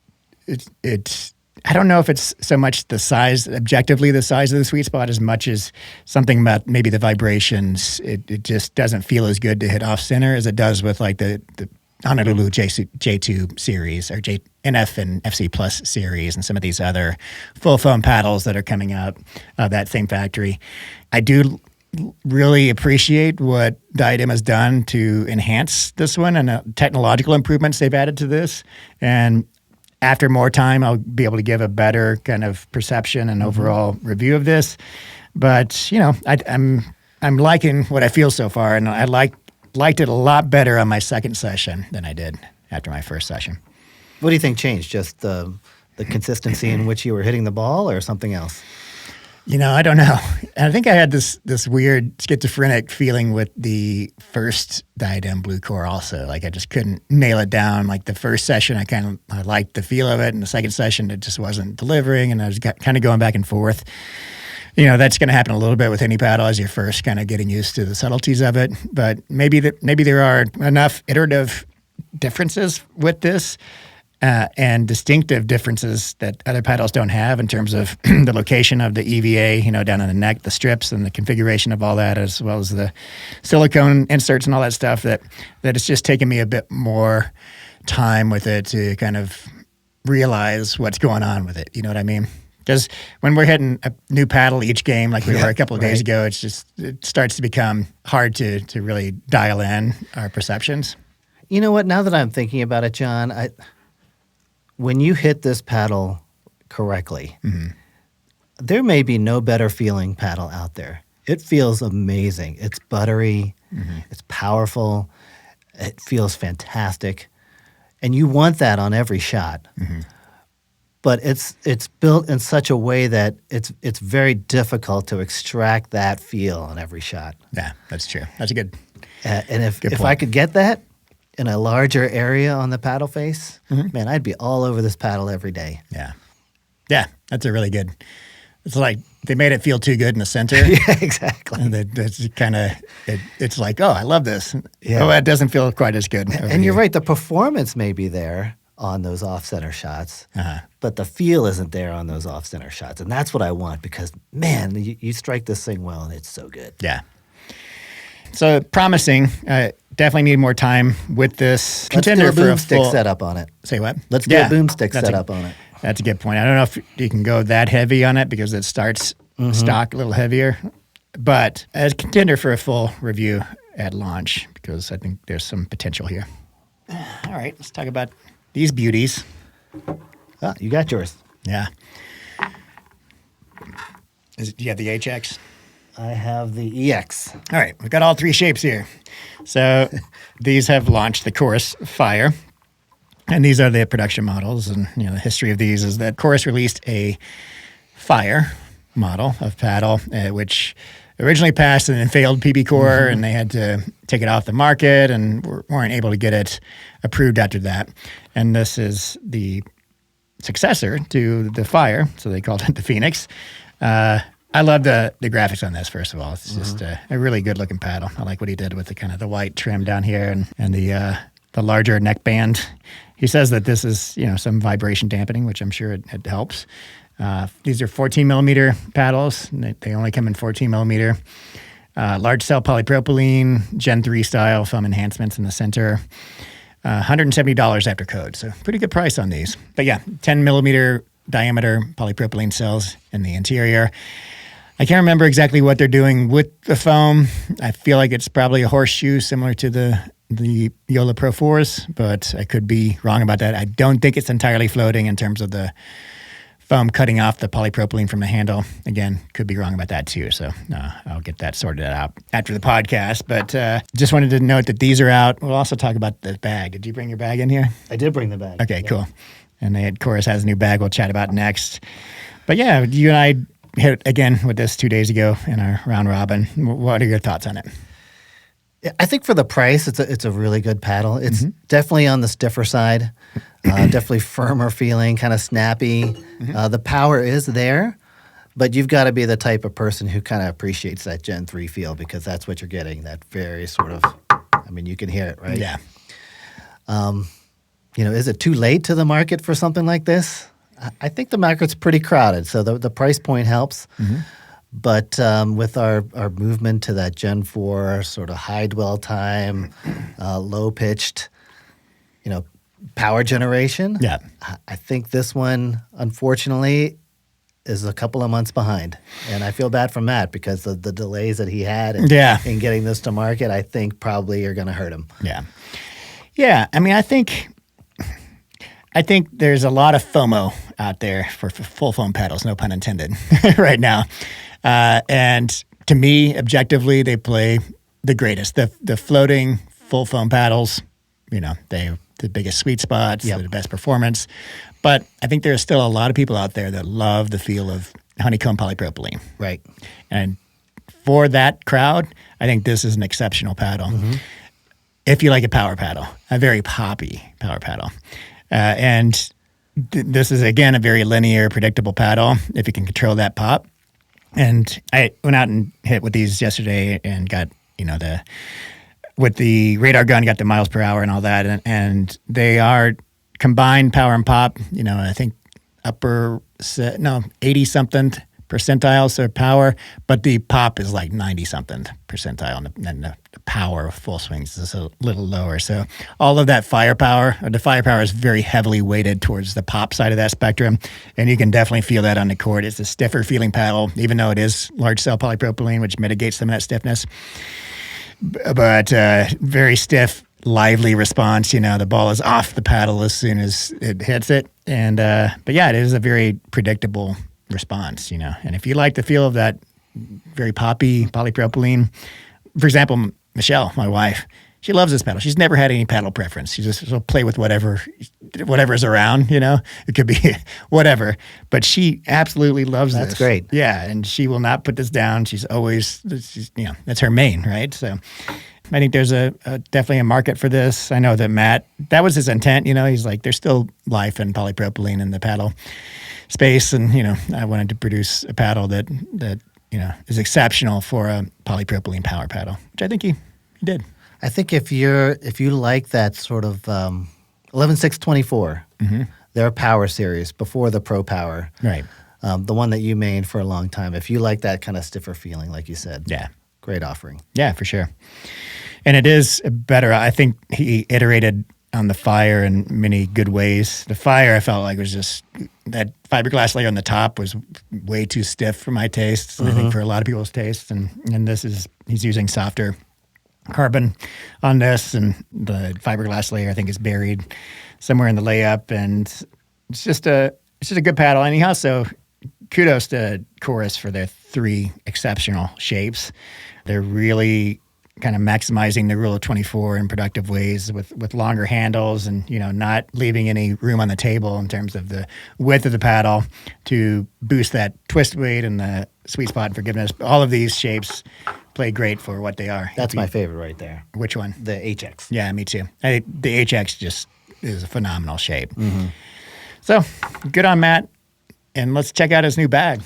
it's I don't know if it's so much the size, objectively the size of the sweet spot, as much as something about maybe the vibrations. It just doesn't feel as good to hit off center as it does with like the Honolulu J2 series or NF and FC Plus series and some of these other full foam paddles that are coming up of that same factory. I do really appreciate what Diadem has done to enhance this one and the technological improvements they've added to this. And after more time, I'll be able to give a better kind of perception and overall review of this. But, I'm liking what I feel so far, and I liked it a lot better on my second session than I did after my first session. What do you think changed? Just the consistency in which you were hitting the ball or something else? I don't know. I think I had this weird schizophrenic feeling with the first Diadem BluCore also. Like I just couldn't nail it down. Like the first session, I liked the feel of it, and the second session, it just wasn't delivering, and I was kind of going back and forth. That's going to happen a little bit with any paddle as you're first kind of getting used to the subtleties of it. But maybe there are enough iterative differences with this and distinctive differences that other paddles don't have in terms of the location of the EVA, down on the neck, the strips and the configuration of all that, as well as the silicone inserts and all that stuff, that it's just taken me a bit more time with it to kind of realize what's going on with it. You know what I mean? Because when we're hitting a new paddle each game, like we were a couple of days ago, it starts to become hard to really dial in our perceptions. You know what? Now that I'm thinking about it, John, when you hit this paddle correctly, there may be no better feeling paddle out there. It feels amazing. It's buttery. It's powerful. It feels fantastic. And you want that on every shot. But it's built in such a way that it's very difficult to extract that feel on every shot. Yeah, that's true. That's a good and if I could get that in a larger area on the paddle face, man, I'd be all over this paddle every day. Yeah, that's a really good. It's like they made it feel too good in the center. Yeah, exactly. And that's kind of, it's like, oh, I love this. Yeah. Oh, it doesn't feel quite as good. And you're right, the performance may be there on those off-center shots, but the feel isn't there on those off-center shots. And that's what I want because, man, you strike this thing well and it's so good. Yeah. So promising. Definitely need more time with this contender Let's do a for a boomstick full setup on it. Say what? Let's do a boomstick setup on it. That's a good point. I don't know if you can go that heavy on it because it starts stock a little heavier, but as a contender for a full review at launch because I think there's some potential here. All right, let's talk about these beauties. Oh, you got yours. Yeah. Do you have the HX? I have the EX. All right, we've got all three shapes here. So these have launched the Chorus Fire, and these are the production models. And the history of these is that Chorus released a Fire model of paddle, which originally passed and then failed PBCOR, and they had to take it off the market and weren't able to get it approved after that. And this is the successor to the Fire, so they called it the Phoenix. I love the graphics on this, first of all. It's just a really good-looking paddle. I like what he did with the kind of the white trim down here and the larger neck band. He says that this is, some vibration dampening, which I'm sure it helps. These are 14-millimeter paddles. They only come in 14-millimeter. Large cell polypropylene, Gen 3 style foam enhancements in the center. $170 after code, so pretty good price on these. But yeah, 10-millimeter diameter polypropylene cells in the interior. I can't remember exactly what they're doing with the foam. I feel like it's probably a horseshoe similar to the Yola Pro 4s, but I could be wrong about that. I don't think it's entirely floating in terms of the foam cutting off the polypropylene from the handle. Again, could be wrong about that too, so I'll get that sorted out after the podcast. But just wanted to note that these are out. We'll also talk about the bag. Did you bring your bag in here? I did bring the bag. Okay, cool. And Chorus has a new bag we'll chat about next. But yeah, you and I hit again with this 2 days ago in our round robin. What are your thoughts on it? I think for the price, it's a really good paddle. It's definitely on the stiffer side, definitely firmer feeling, kind of snappy. The power is there, but you've got to be the type of person who kind of appreciates that Gen 3 feel because that's what you're getting, that very sort of, you can hear it, right? Yeah. Is it too late to the market for something like this? I think the market's pretty crowded, so the price point helps. But with our movement to that Gen 4 sort of high dwell time, low pitched, power generation, I think this one, unfortunately, is a couple of months behind. And I feel bad for Matt because of the delays that he had in getting this to market, I think probably are going to hurt him. Yeah. Yeah, I think there's a lot of FOMO out there for full foam paddles, no pun intended, right now. And to me, objectively, they play the greatest. The floating full foam paddles, they're the biggest sweet spots, they're the best performance. But I think there's still a lot of people out there that love the feel of honeycomb polypropylene. Right. And for that crowd, I think this is an exceptional paddle. If you like a power paddle, a very poppy power paddle. And this is, again, a very linear, predictable paddle if you can control that pop. And I went out and hit with these yesterday and got, with the radar gun, got the miles per hour and all that. And they are combined power and pop, I think 80-something percentile, so power, but the pop is like 90-something percentile, and the power of full swings is a little lower. So all of that firepower, the firepower is very heavily weighted towards the pop side of that spectrum, and you can definitely feel that on the court. It's a stiffer feeling paddle, even though it is large cell polypropylene, which mitigates some of that stiffness. But very stiff, lively response. The ball is off the paddle as soon as it hits it. And but yeah, it is a very predictable response, And if you like the feel of that very poppy polypropylene, for example, Michelle, my wife, she loves this paddle. She's never had any paddle preference. She'll play with whatever's around, It could be whatever. But she absolutely loves this. That's great. Yeah, and she will not put this down. She's always, that's her main, right? So, I think there's definitely a market for this. I know that Matt, that was his intent. He's like, there's still life in polypropylene in the paddle space, and I wanted to produce a paddle that is exceptional for a polypropylene power paddle, which I think he did. I think if you like that sort of 11624, their power series before the Pro Power, right? The one that you made for a long time. If you like that kind of stiffer feeling, like you said, yeah, great offering. Yeah, for sure. And it is better. I think he iterated on the Fire in many good ways. The Fire, I felt like, was just that fiberglass layer on the top was way too stiff for my taste. I think for a lot of people's taste. And he's using softer carbon on this, and the fiberglass layer I think is buried somewhere in the layup. And it's just a good paddle. And he also, kudos to Chorus for their 3 exceptional shapes. They're really kind of maximizing the rule of 24 in productive ways with longer handles and, not leaving any room on the table in terms of the width of the paddle to boost that twist weight and the sweet spot and forgiveness. All of these shapes play great for what they are. That's my favorite right there. Which one? The HX. Yeah, me too. The HX just is a phenomenal shape. So good on Matt. And let's check out his new bag.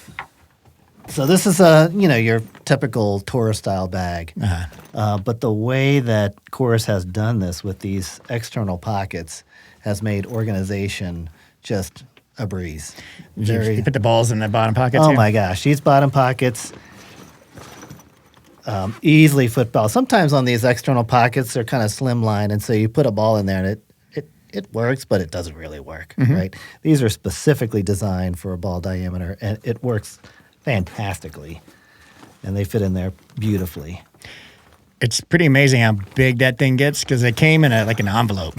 So this is your typical Tour style bag, but the way that Chorus has done this with these external pockets has made organization just a breeze. You put the balls in the bottom pockets. Oh my gosh, these bottom pockets easily football. Sometimes on these external pockets they're kind of slimline, and so you put a ball in there and it works, but it doesn't really work. Right? These are specifically designed for a ball diameter, and it works fantastically, and they fit in there beautifully. It's pretty amazing how big that thing gets because it came in like an envelope,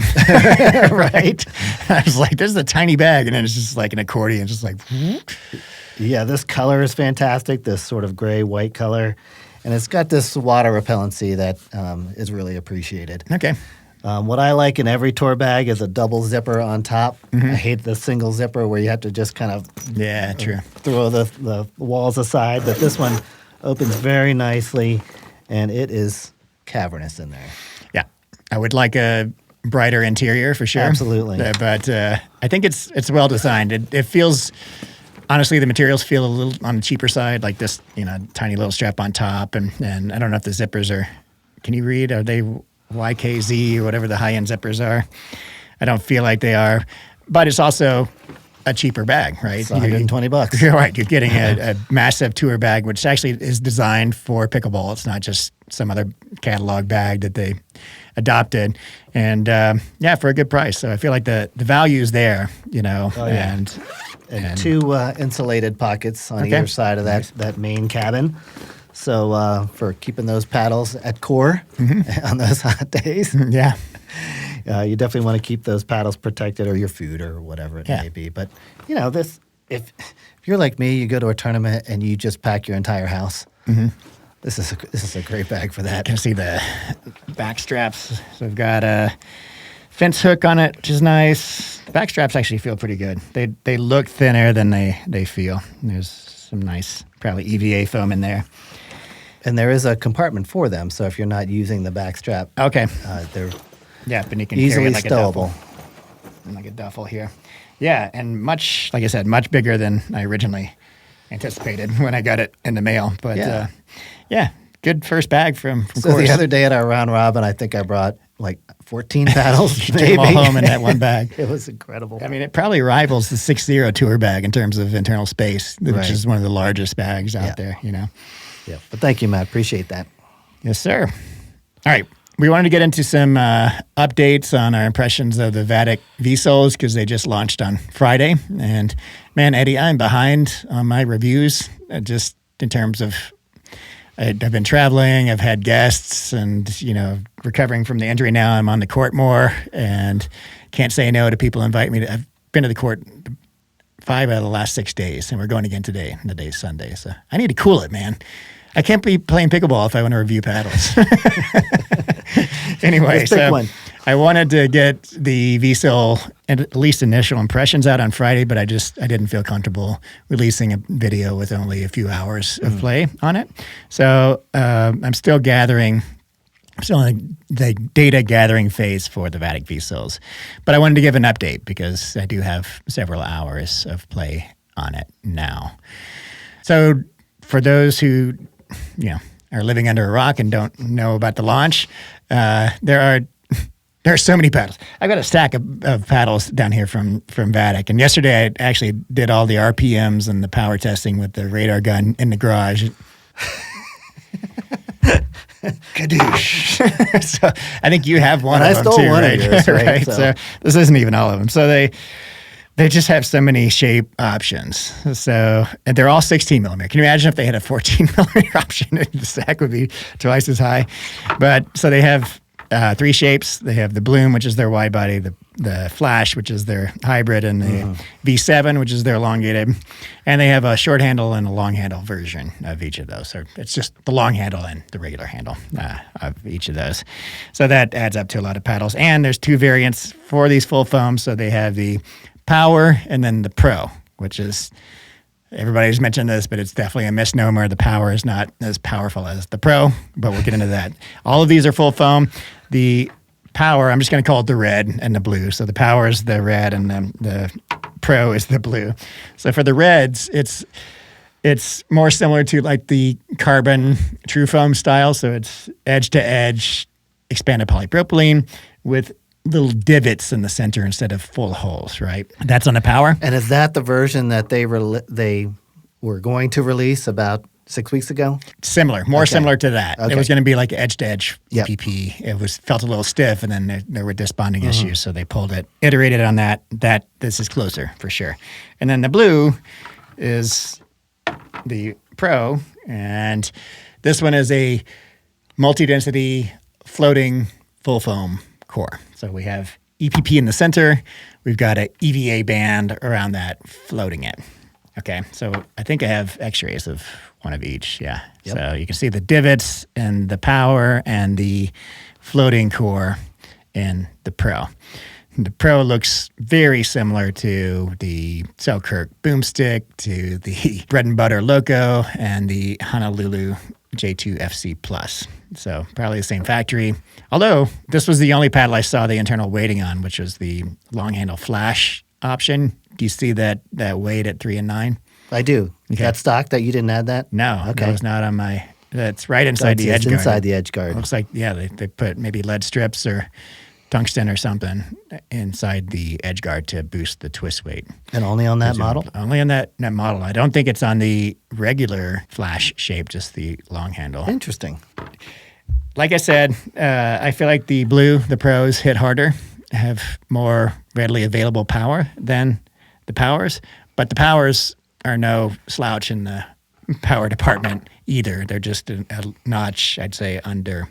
right? I was like, "This is a tiny bag," and then it's just like an accordion, just like. Whoop. Yeah, this color is fantastic. This sort of gray-white color, and it's got this water repellency that is really appreciated. Okay. What I like in every tour bag is a double zipper on top. I hate the single zipper where you have to just kind of throw the walls aside. But this one opens very nicely, and it is cavernous in there. Yeah. I would like a brighter interior for sure. Absolutely. But I think it's well designed. It feels, honestly, the materials feel a little on the cheaper side, like this tiny little strap on top. And I don't know if the zippers are, can you read? Are they YKZ or whatever the high-end zippers are? I don't feel like they are, but it's also a cheaper bag, right? It's $120. You're right. You're getting a massive tour bag, which actually is designed for pickleball. It's not just some other catalog bag that they adopted, and for a good price. So I feel like the value is there, and 2 insulated pockets on either side of that main cabin. So for keeping those paddles at core on those hot days. Yeah. You definitely want to keep those paddles protected, or your food, or whatever it may be. But, this if you're like me, you go to a tournament and you just pack your entire house. This is a great bag for that. You can see the back straps. So we've got a fence hook on it, which is nice. The back straps actually feel pretty good. They look thinner than they feel. There's some nice, probably EVA foam in there. And there is a compartment for them, so if you're not using the back strap, okay, they're but you can easily carry it like stowable. Like a duffel here. Yeah, and much, like I said, much bigger than I originally anticipated when I got it in the mail. But good first bag from So Chorus. The other day at our round robin, I think I brought like 14 paddles. You took them all home in that one bag. It was incredible. I mean, it probably rivals the 6.0 tour bag in terms of internal space, which is one of the largest bags out there, Yeah, but thank you, Matt. Appreciate that. Yes, sir. All right. We wanted to get into some updates on our impressions of the Vatic V-Sols because they just launched on Friday. And, man, Eddie, I'm behind on my reviews just in terms of I've been traveling, I've had guests, and, recovering from the injury now. I'm on the court more and can't say no to people invite me. I've been to the court 5 out of the last 6 days, and we're going again today, and the day's Sunday. So I need to cool it, man. I can't be playing pickleball if I want to review paddles. Anyway, so one. I wanted to get the V-Sol at least initial impressions out on Friday, but I didn't feel comfortable releasing a video with only a few hours of play on it. So I'm still gathering still in the data gathering phase for the Vatic V-Sols. But I wanted to give an update because I do have several hours of play on it now. So for those who, are living under a rock and don't know about the launch, there are so many paddles. I've got a stack of paddles down here from Vatic. And yesterday I actually did all the RPMs and the power testing with the radar gun in the garage. Kadoosh. So I think you have one and of I them stole too, one right? of yours, right? So this isn't even all of them. So they just have so many shape options. So, and they're all 16 millimeter. Can you imagine if they had a 14 millimeter option? The stack would be twice as high. But so they have 3 shapes. They have the Bloom, which is their wide body, the Flash, which is their hybrid, and the V7, which is their elongated. And they have a short handle and a long handle version of each of those. So it's just the long handle and the regular handle of each of those. So that adds up to a lot of paddles. And there's 2 variants for these full foams. So they have the Power and then the Pro, which is, everybody's mentioned this, but it's definitely a misnomer. The Power is not as powerful as the Pro, but we'll get into that. All of these are full foam. The Power, I'm just going to call it the red and the blue. So the Power is the red and the Pro is the blue. So for the reds, it's more similar to like the carbon true foam style. So it's edge to edge expanded polypropylene with little divots in the center instead of full holes, right? That's on the Power. And is that the version that they were going to release about 6 weeks ago? Similar, more similar to that. Okay. It was going to be like edge-to-edge Yep. PP. It felt a little stiff, and then there were disbonding issues, so they pulled it, iterated on that. This is closer for sure. And then the blue is the Pro, and this one is a multi-density floating full foam core. So we have EPP in the center. We've got an EVA band around that floating it. Okay, so I think I have x-rays of one of each, yeah. Yep. So you can see the divots and the Power and the floating core in the Pro. The Pro looks very similar to the Selkirk Boomstick, to the Bread and Butter Loco, and the Honolulu J2 FC Plus. So probably the same factory. Although this was the only paddle I saw the internal weighting on, which was the long handle Flash option. Do you see that weight at 3 and 9? I do. Okay. That stock that you didn't add that? No, Okay. that was not on my. That's right inside the edge It's guard. inside the edge guard. Looks like, yeah, they put maybe lead strips or tungsten or something inside the edge guard to boost the twist weight. And only on that model? Only on that model. I don't think it's on the regular Flash shape, just the long handle. Interesting. Like I said, I feel like the blue, the Pros hit harder, have more readily available power than the Powers, but the Powers are no slouch in the power department either. They're just a notch, I'd say, under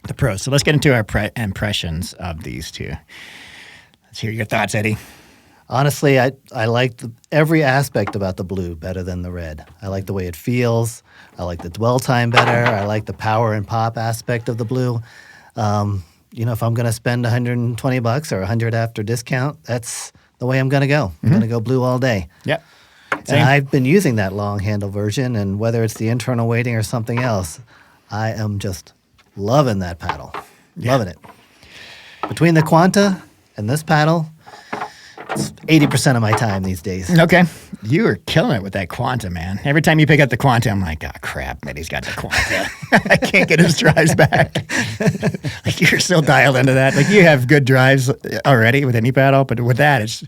the Pros. So let's get into our impressions of these two. Let's hear your thoughts, Eddie. Honestly, I like every aspect about the blue better than the red. I like the way it feels. I like the dwell time better. I like the power and pop aspect of the blue. If I'm going to spend $120 or $100 after discount, that's the way I'm going to go. I'm going to go blue all day. Yep. And I've been using that long handle version, and whether it's the internal weighting or something else, I am just loving that paddle. Yeah. Loving it. Between the Quanta and this paddle, it's 80% of my time these days. Okay. You are killing it with that Quanta, man. Every time you pick up the Quanta, I'm like, oh, crap, Eddie's got the Quanta. I can't get his drives back. Like, you're still dialed into that. Like, you have good drives already with any paddle, but with that, it's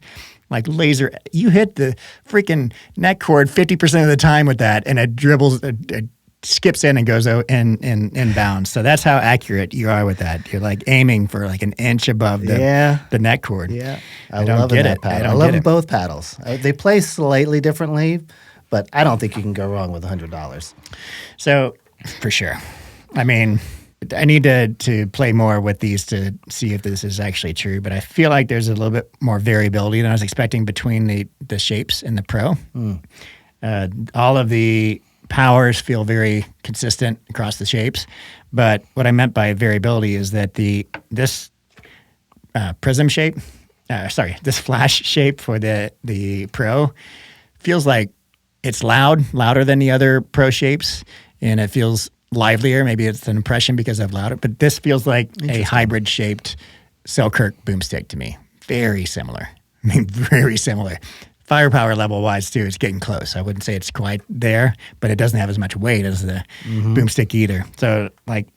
like laser. You hit the freaking neck cord 50% of the time with that, and it dribbles, it skips in and goes out in bounds. So that's how accurate you are with that. You're like aiming for like an inch above the neck cord. Yeah. I don't get it. I love both paddles. They play slightly differently, but I don't think you can go wrong with $100. So, for sure. I mean, I need to play more with these to see if this is actually true, but I feel like there's a little bit more variability than I was expecting between the shapes in the Pro. All of the powers feel very consistent across the shapes, but what I meant by variability is that this prism shape, this flash shape for the Pro feels like it's louder than the other Pro shapes, and it feels livelier. Maybe it's an impression because I've louder, but this feels like a hybrid shaped Selkirk boomstick to me. Very similar. I mean, very similar. Firepower level wise too, it's getting close. I wouldn't say it's quite there, but it doesn't have as much weight as the boomstick either. So like,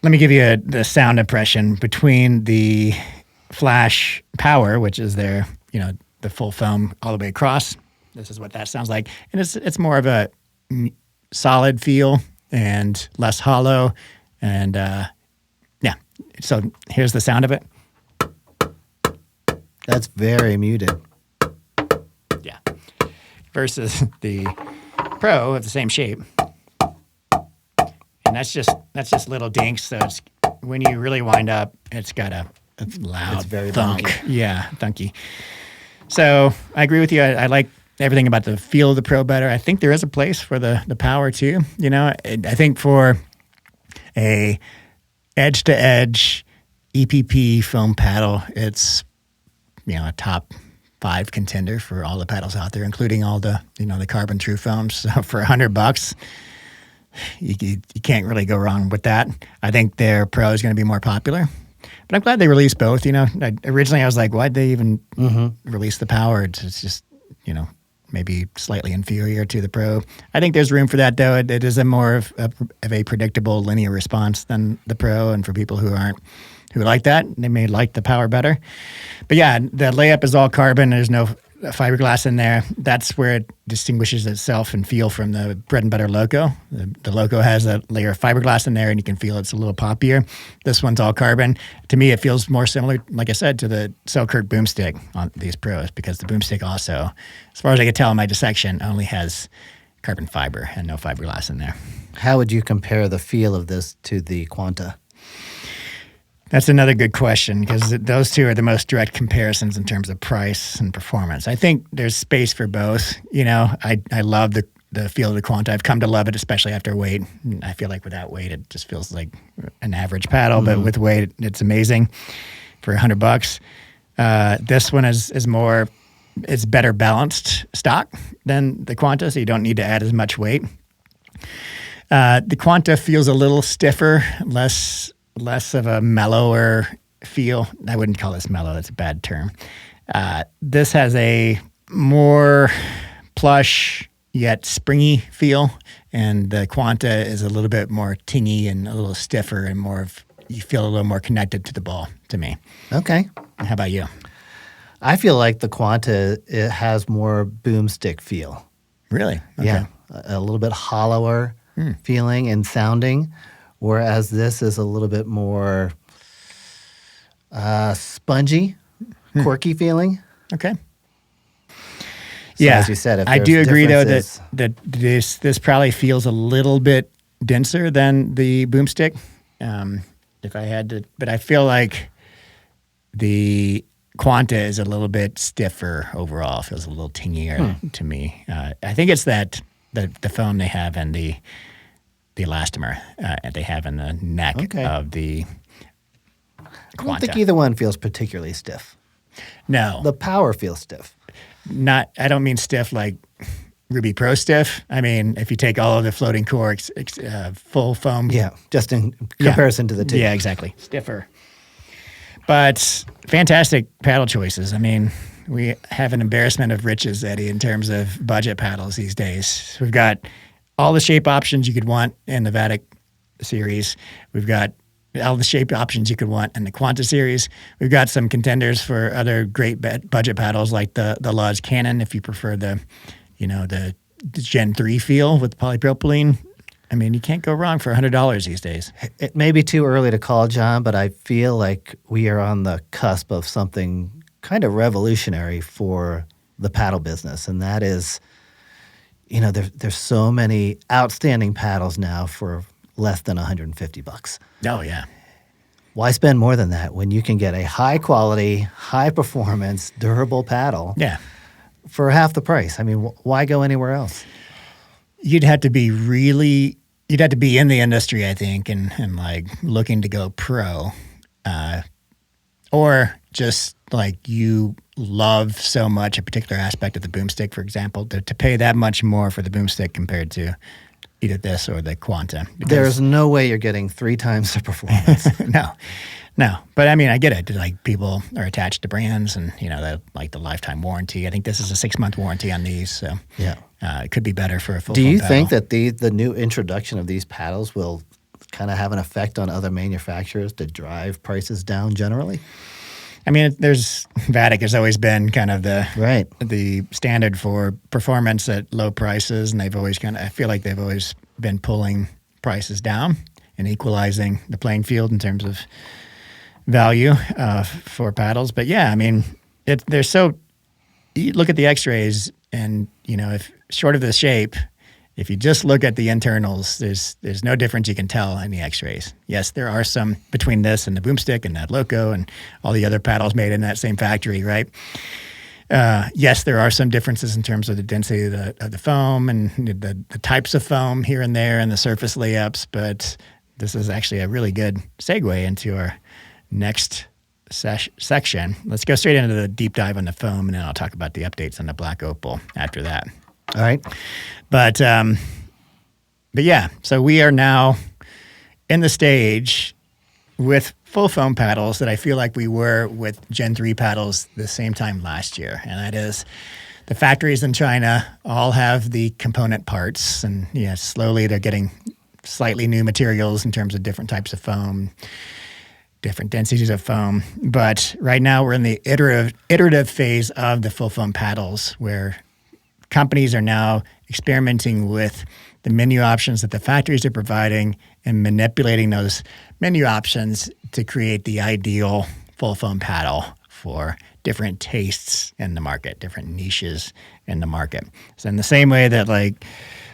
let me give you the sound impression between the Flash Power, which is their, the full foam all the way across. This is what that sounds like. And it's more of a solid feel and less hollow. And yeah, so here's the sound of it. That's very muted. Yeah. Versus the Pro of the same shape. And that's just little dinks. So it's when you really wind up, it's got a loud It's very thunk. thunky. Yeah, thunky. So I agree with you. I like everything about the feel of the Pro better. I think there is a place for the power too. I think for a edge-to-edge EPP foam paddle, it's a top 5 contender for all the paddles out there, including all the the carbon true foams. So for $100, you can't really go wrong with that. I think their Pro is going to be more popular, but I'm glad they released both. Originally I was like, why'd they even release the power? It's just maybe slightly inferior to the Pro. I think there's room for that though. It is a more of a predictable linear response than the Pro, and for people who like that, they may like the power better. But yeah, the layup is all carbon. There's no fiberglass in there. That's where it distinguishes itself and feel from the bread and butter Loco. The Loco has a layer of fiberglass in there, and you can feel it's a little poppier. This one's all carbon. To me, it feels more similar, like I said, to the Selkirk boomstick on these Pros, because the boomstick also, as far as I can tell in my dissection, only has carbon fiber and no fiberglass in there. How would you compare the feel of this to the Quanta? That's another good question, because those two are the most direct comparisons in terms of price and performance. I think there's space for both. I love the feel of the Quanta. I've come to love it, especially after weight. I feel like without weight, it just feels like an average paddle, but with weight, it's amazing for $100. This one is more, it's better balanced stock than the Quanta, so you don't need to add as much weight. The Quanta feels a little stiffer, less of a mellower feel. I wouldn't call this mellow. That's a bad term. This has a more plush yet springy feel, and the Quanta is a little bit more tingy and a little stiffer and you feel a little more connected to the ball to me. Okay. How about you? I feel like the Quanta, it has more boomstick feel. Really? Okay. Yeah. A little bit hollower feeling and sounding, whereas this is a little bit more spongy, quirky feeling. Okay. So Yeah, as you said, if I do there's agree though differences- that this probably feels a little bit denser than the boomstick. If I had to, but I feel like the Quanta is a little bit stiffer overall. Feels a little tingier to me. I think it's that the foam they have and the elastomer they have in the neck of the Quanta. I don't think either one feels particularly stiff. No, The power feels stiff. I don't mean stiff like Ruby Pro stiff. I mean, if you take all of the floating core full foam. Yeah, just in comparison to the two. Yeah, exactly. Stiffer. But fantastic paddle choices. I mean, we have an embarrassment of riches, Eddie, in terms of budget paddles these days. We've got all the shape options you could want in the Vatic series. We've got all the shape options you could want in the Quanta series. We've got some contenders for other great budget paddles like the Luzz Cannon, if you prefer the Gen 3 feel with polypropylene. I mean, you can't go wrong for $100 these days. It may be too early to call, John, but I feel like we are on the cusp of something kind of revolutionary for the paddle business, and that is, there's so many outstanding paddles now for less than $150. Oh, yeah. Why spend more than that when you can get a high quality, high performance, durable paddle for half the price? I mean, why go anywhere else? You'd have to be in the industry, I think, and like looking to go pro, or just like you love so much a particular aspect of the boomstick, for example, to pay that much more for the boomstick compared to either this or the Quanta. There's no way you're getting 3 times the performance. No. But I mean, I get it. Like people are attached to brands and, like the lifetime warranty. I think this is a 6-month warranty on these. So Yeah. It could be better for a full Do you paddle. think that the new introduction of these paddles will kind of have an effect on other manufacturers to drive prices down generally? I mean, Vatic has always been kind of Right. the standard for performance at low prices, and I feel like they've always been pulling prices down and equalizing the playing field in terms of value for paddles. But yeah, I mean, you look at the X-rays, and if short of the shape, if you just look at the internals, there's no difference you can tell in the X-rays. Yes, there are some between this and the Boomstick and that Loco and all the other paddles made in that same factory, right? Yes, there are some differences in terms of the density of the foam and the types of foam here and there and the surface layups, but this is actually a really good segue into our next section. Let's go straight into the deep dive on the foam, and then I'll talk about the updates on the Black Opal after that. All right. But yeah, so we are now in the stage with full foam paddles that I feel like we were with Gen 3 paddles the same time last year. And that is the factories in China all have the component parts, and slowly they're getting slightly new materials in terms of different types of foam, different densities of foam. But right now we're in the iterative phase of the full foam paddles, where companies are now experimenting with the menu options that the factories are providing and manipulating those menu options to create the ideal full foam paddle for different tastes in the market, different niches in the market. So in the same way that like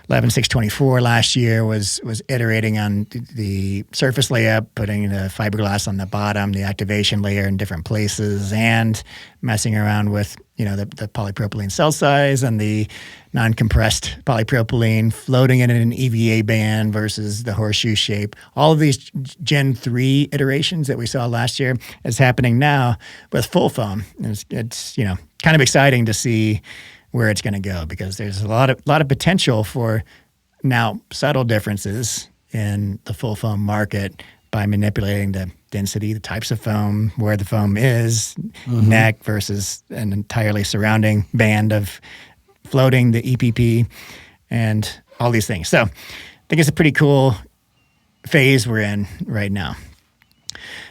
11624 last year was iterating on the surface layup, putting the fiberglass on the bottom, the activation layer in different places, and messing around with the polypropylene cell size and the non-compressed polypropylene, floating it in an EVA band versus the horseshoe shape. All of these Gen 3 iterations that we saw last year is happening now with full foam. It's kind of exciting to see where it's going to go, because there's a lot of potential for now subtle differences in the full foam market by manipulating the density, the types of foam, where the foam is, neck versus an entirely surrounding band of floating, the EPP, and all these things. So I think it's a pretty cool phase we're in right now.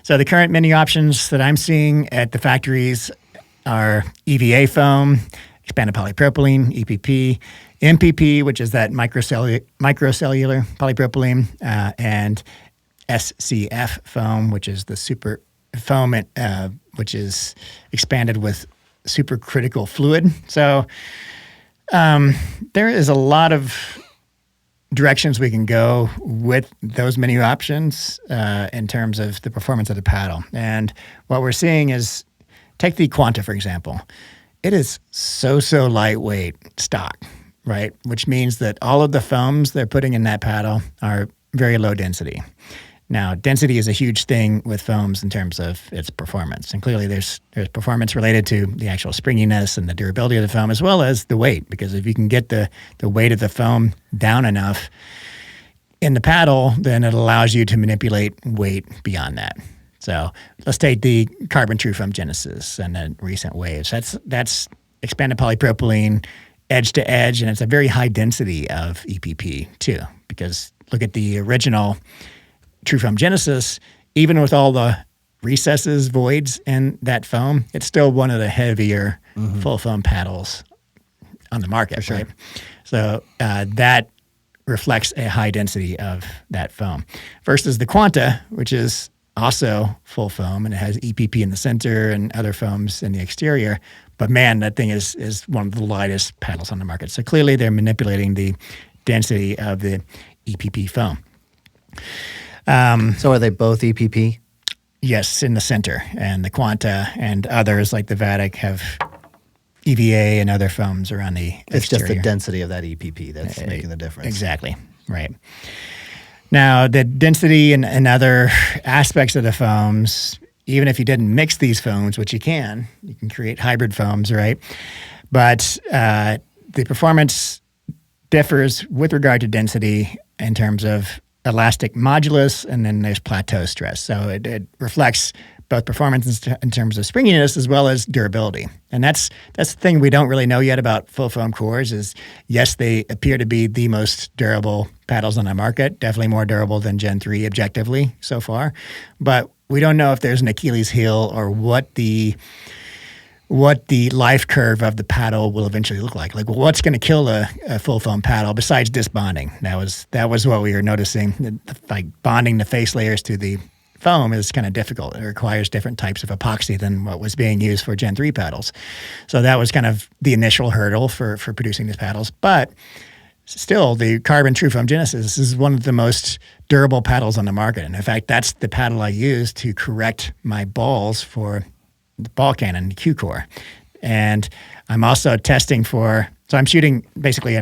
So the current menu options that I'm seeing at the factories are EVA foam, expanded polypropylene, EPP, MPP, which is that microcellular polypropylene, and SCF foam, which is the super foam, which is expanded with supercritical fluid. So there is a lot of directions we can go with those menu options in terms of the performance of the paddle. And what we're seeing is, take the Quanta, for example. It is so lightweight stock, right? Which means that all of the foams they're putting in that paddle are very low density. Now, density is a huge thing with foams in terms of its performance. And clearly there's performance related to the actual springiness and the durability of the foam, as well as the weight. Because if you can get the weight of the foam down enough in the paddle, then it allows you to manipulate weight beyond that. So let's take the Carbon True Foam Genesis and the recent waves. That's expanded polypropylene, edge to edge, and it's a very high density of EPP too. Because look at the original True Foam Genesis, even with all the recesses, voids in that foam, it's still one of the heavier full foam paddles on the market, sure. Right? So that reflects a high density of that foam. Versus the Quanta, which is also full foam, and it has EPP in the center and other foams in the exterior. But man, that thing is one of the lightest paddles on the market. So clearly they're manipulating the density of the EPP foam. So are they both EPP? Yes, in the center. And the Quanta and others like the Vatic have EVA and other foams around the It's exterior. just the density of that EPP that's making the difference. Exactly, right. Now, the density and other aspects of the foams, even if you didn't mix these foams, which you can create hybrid foams, right? But the performance differs with regard to density in terms of elastic modulus, and then there's plateau stress. So it reflects both performance in terms of springiness as well as durability. And that's the thing we don't really know yet about full foam cores is, yes, they appear to be the most durable paddles on the market, definitely more durable than Gen 3 objectively so far. But we don't know if there's an Achilles heel or what the life curve of the paddle will eventually look like. Like, what's going to kill a full foam paddle besides disbonding? That was what we were noticing. Like, bonding the face layers to the foam is kind of difficult. It requires different types of epoxy than what was being used for Gen 3 paddles. So that was kind of the initial hurdle for producing these paddles. But still, the carbon True Foam Genesis is one of the most durable paddles on the market. And in fact, that's the paddle I use to correct my balls for the ball cannon, the KewCOR. And I'm also testing so I'm shooting basically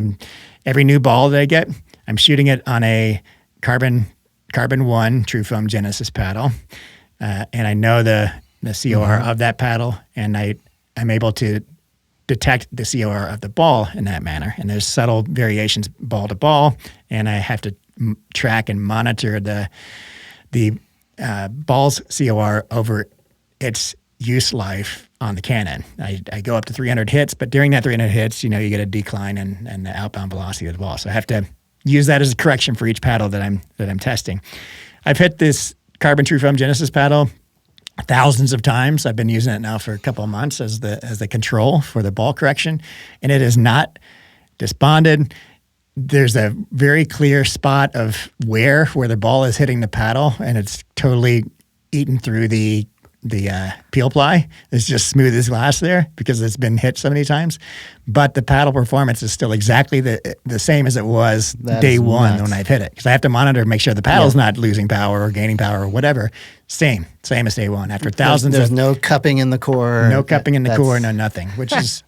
every new ball that I get, I'm shooting it on a carbon 1 True Foam Genesis paddle. And I know the COR of that paddle, and I'm able to detect the COR of the ball in that manner. And there's subtle variations ball to ball, and I have to track and monitor the ball's COR over its use life on the cannon. I go up to 300 hits, but during that 300 hits, you get a decline in the outbound velocity of the ball. So I have to use that as a correction for each paddle that I'm testing. I've hit this carbon True Foam Genesis paddle thousands of times. I've been using it now for a couple of months as the control for the ball correction, and it is not disbonded. There's a very clear spot of where the ball is hitting the paddle, and it's totally eaten through the peel ply. It's just smooth as glass there because it's been hit so many times. But the paddle performance is still exactly the same as it was day one when I've hit it. Because I have to monitor and make sure the paddle's not losing power or gaining power or whatever. Same as day one. After thousands there's no cupping in the core. No cupping in the core, no nothing. Which that's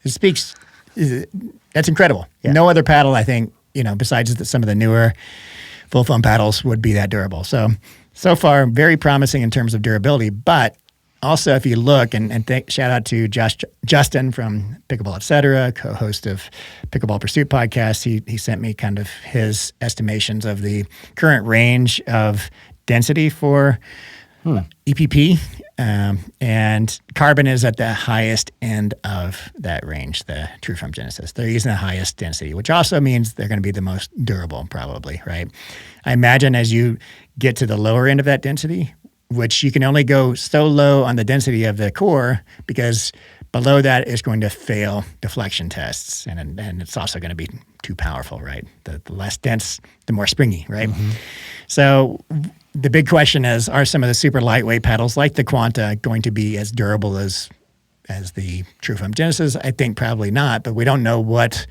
incredible. Yeah. No other paddle, I think, besides some of the newer full foam paddles would be that durable. So far, very promising in terms of durability, but also, if you look, and shout out to Justin from Pickleball Etc., co-host of Pickleball Pursuit podcast. He sent me kind of his estimations of the current range of density for EPP, and carbon is at the highest end of that range, the True Foam Genesis. They're using the highest density, which also means they're going to be the most durable, probably, right? I imagine as you get to the lower end of that density, which you can only go so low on the density of the core because below that is going to fail deflection tests, and it's also going to be too powerful, right? The less dense, the more springy, right? Mm-hmm. So the big question is, are some of the super lightweight paddles like the Quanta going to be as durable as the True Foam Genesis? I think probably not, but we don't know what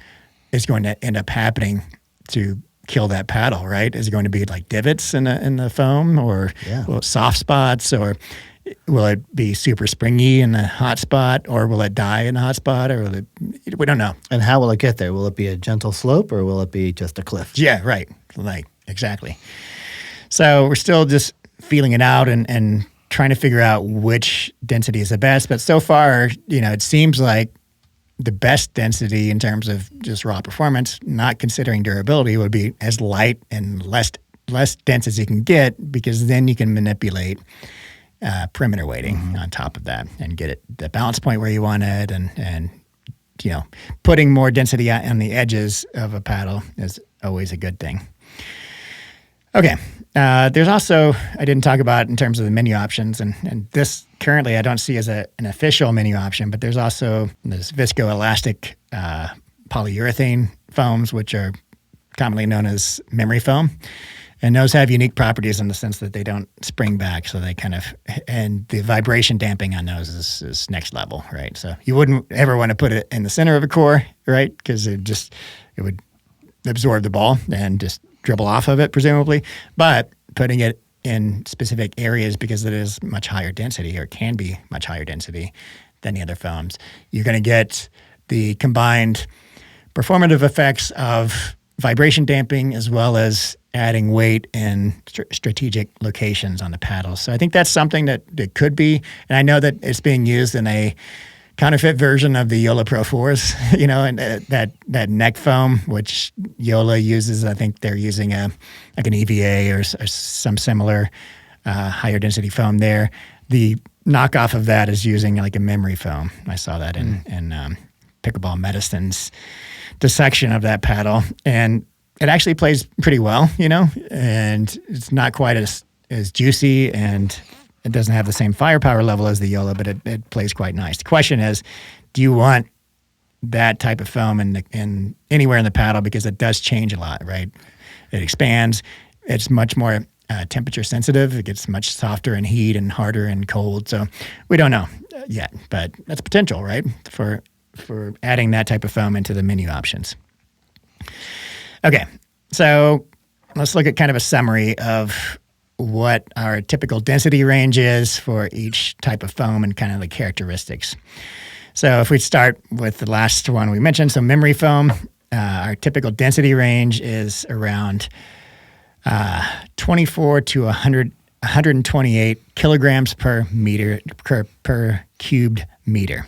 is going to end up happening to kill that paddle, right? Is it going to be like divots in the foam, or soft spots, or will it be super springy in the hot spot, or will it die in the hot spot, or we don't know. And how will it get there? Will it be a gentle slope, or will it be just a cliff? Yeah, right. Like, exactly. So we're still just feeling it out and trying to figure out which density is the best. But so far, it seems like the best density in terms of just raw performance, not considering durability, would be as light and less dense as you can get, because then you can manipulate perimeter weighting on top of that and get it the balance point where you want it, and putting more density on the edges of a paddle is always a good thing. Okay. There's also, I didn't talk about in terms of the menu options, and this currently I don't see as an official menu option, but there's also this viscoelastic polyurethane foams, which are commonly known as memory foam. And those have unique properties in the sense that they don't spring back, so they and the vibration damping on those is next level, right? So you wouldn't ever want to put it in the center of a core, right? Because it would absorb the ball and just dribble off of it, presumably. But putting it in specific areas, because it is much higher density, or can be much higher density than the other foams, you're going to get the combined performative effects of vibration damping as well as adding weight in strategic locations on the paddles. So I think that's something that it could be. And I know that it's being used in a counterfeit version of the Yola Pro 4s, and that neck foam, which Yola uses. I think they're using an EVA or some similar higher density foam there. The knockoff of that is using like a memory foam. I saw that in Pickleball Medicine's dissection of that paddle, and it actually plays pretty well, and it's not quite as juicy, and it doesn't have the same firepower level as the Yola, but it plays quite nice. The question is, do you want that type of foam in anywhere in the paddle, because it does change a lot, right? It expands. It's much more temperature sensitive. It gets much softer in heat and harder in cold. So we don't know yet, but that's potential, right? For adding that type of foam into the menu options. Okay, so let's look at kind of a summary of what our typical density range is for each type of foam and kind of the characteristics. So if we start with the last one we mentioned, so memory foam, our typical density range is around 24 to 128 kilograms per meter per cubed meter.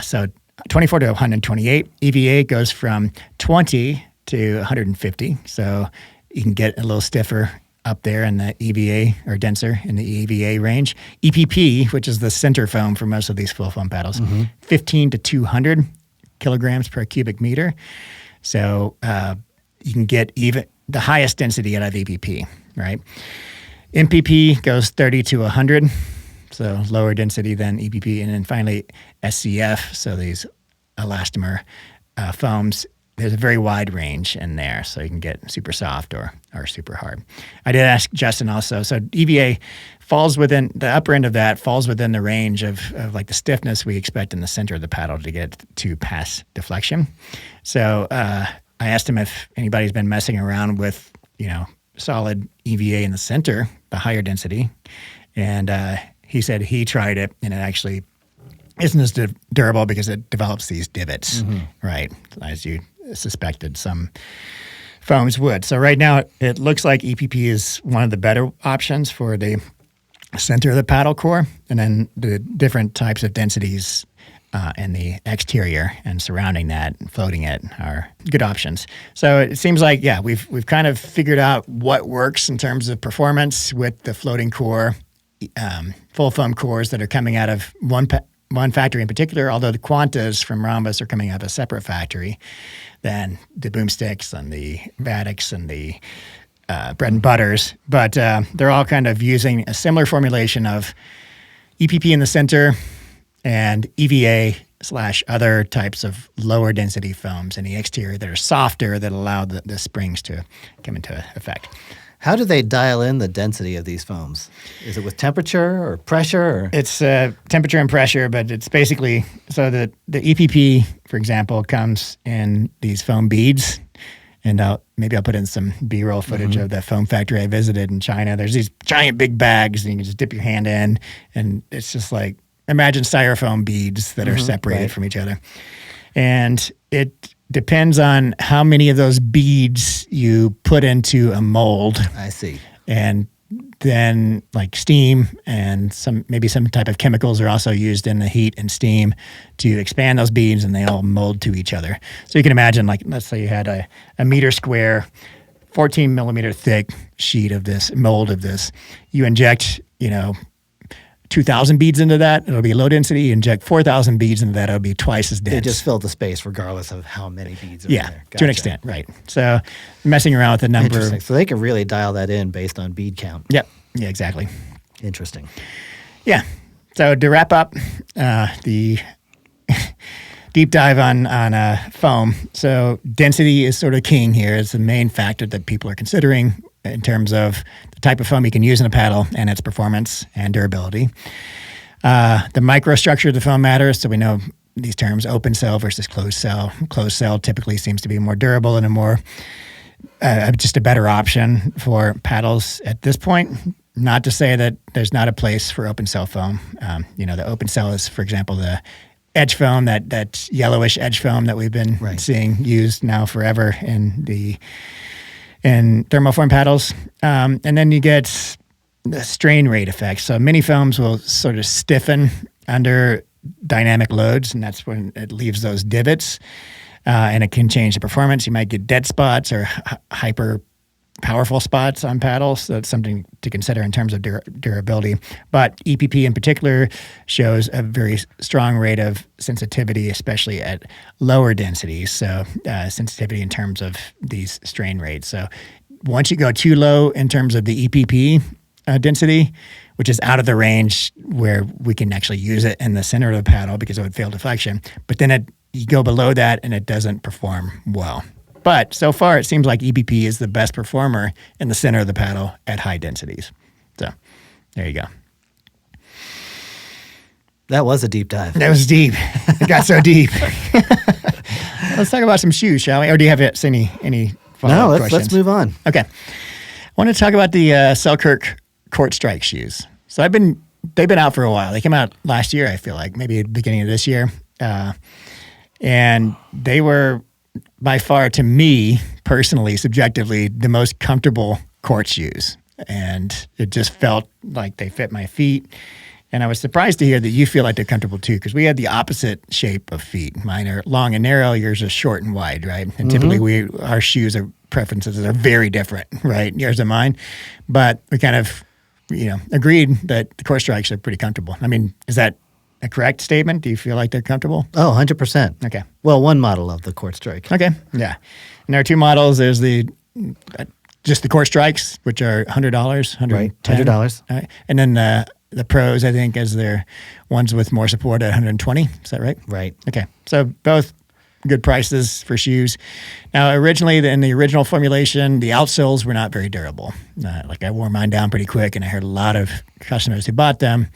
So 24 to 128. EVA goes from 20 to 150. So you can get a little stiffer up there in the EVA or denser in the EVA range. EPP, which is the center foam for most of these full foam paddles, 15 to 200 kilograms per cubic meter. So you can get even the highest density out of EPP, right? MPP goes 30 to 100, so lower density than EPP. And then finally, SCF, so these elastomer foams, there's a very wide range in there, so you can get super soft or super hard. I did ask Justin also, so EVA falls within, the upper end of that falls within the range of like the stiffness we expect in the center of the paddle to get to pass deflection. So I asked him if anybody's been messing around with, solid EVA in the center, the higher density, and he said he tried it, and it actually isn't as durable because it develops these divots, right, as you suspected some foams would. So right now it looks like EPP is one of the better options for the center of the paddle core, and then the different types of densities in the exterior and surrounding that and floating it are good options. So it seems like, we've kind of figured out what works in terms of performance with the floating core, full foam cores that are coming out of one factory in particular, although the Quantas from Rhombus are coming out of a separate factory than the Boomsticks and the Vatics and the Bread and Butters. But they're all kind of using a similar formulation of EPP in the center and EVA / other types of lower density foams in the exterior that are softer, that allow the springs to come into effect. How do they dial in the density of these foams? Is it with temperature or pressure? Or? It's temperature and pressure, but it's basically, so the EPP, for example, comes in these foam beads. And maybe I'll put in some B-roll footage of the foam factory I visited in China. There's these giant big bags, and you can just dip your hand in, and it's just like, imagine styrofoam beads that are separated from each other. And it depends on how many of those beads you put into a mold. I see. And then like steam and maybe some type of chemicals are also used in the heat and steam to expand those beads, and they all mold to each other. So you can imagine, like, let's say you had a meter square, 14 millimeter thick sheet of this, mold of this. You inject, 2,000 beads into that, it'll be low density. You inject 4,000 beads into that, it'll be twice as dense. They just fill the space regardless of how many beads are in there. Gotcha. To an extent, right. So messing around with the number. Interesting. So they can really dial that in based on bead count. Yep. Yeah, exactly. Interesting. Yeah. So to wrap up the deep dive on foam, so density is sort of king here. It's the main factor that people are considering in terms of the type of foam you can use in a paddle and its performance and durability. The microstructure of the foam matters, so we know these terms, open cell versus closed cell. Closed cell typically seems to be more durable and a more just a better option for paddles at this point. Not to say that there's not a place for open cell foam. The open cell is, for example, the edge foam, that yellowish edge foam that we've been seeing used now forever in thermoform paddles. And then you get the strain rate effect. So mini foams will sort of stiffen under dynamic loads, and that's when it leaves those divots, and it can change the performance. You might get dead spots or hyper powerful spots on paddles. So that's something to consider in terms of durability. But EPP in particular shows a very strong rate of sensitivity, especially at lower densities. So sensitivity in terms of these strain rates. So once you go too low in terms of the EPP density, which is out of the range where we can actually use it in the center of the paddle because it would fail deflection, but then you go below that and it doesn't perform well. But so far, it seems like EPP is the best performer in the center of the paddle at high densities. So there you go. That was a deep dive. That was deep. It got so deep. Let's talk about some shoes, shall we? Or do you have any follow-up questions? Let's move on. Okay. I want to talk about the Selkirk Court Strike shoes. So they've been out for a while. They came out last year, I feel like, maybe at the beginning of this year. And they were by far, to me, personally, subjectively, the most comfortable court shoes. And it just felt like they fit my feet. And I was surprised to hear that you feel like they're comfortable too, because we had the opposite shape of feet. Mine are long and narrow, yours are short and wide, right? And typically our shoes are preferences are very different, right? Yours and mine. But we kind of, agreed that the Court Strikes are pretty comfortable. I mean, is that a correct statement? Do you feel like they're comfortable? Oh, 100%. Okay. Well, one model of the Court Strike. Okay. Yeah. And there are two models. There's just the Court Strikes, which are $100, $110. Right, $100. Right. And then the Pros, I think, as their ones with more support at $120. Is that right? Right. Okay. So both good prices for shoes. Now, originally, in the original formulation, the outsoles were not very durable. Like I wore mine down pretty quick, and I heard a lot of customers who bought them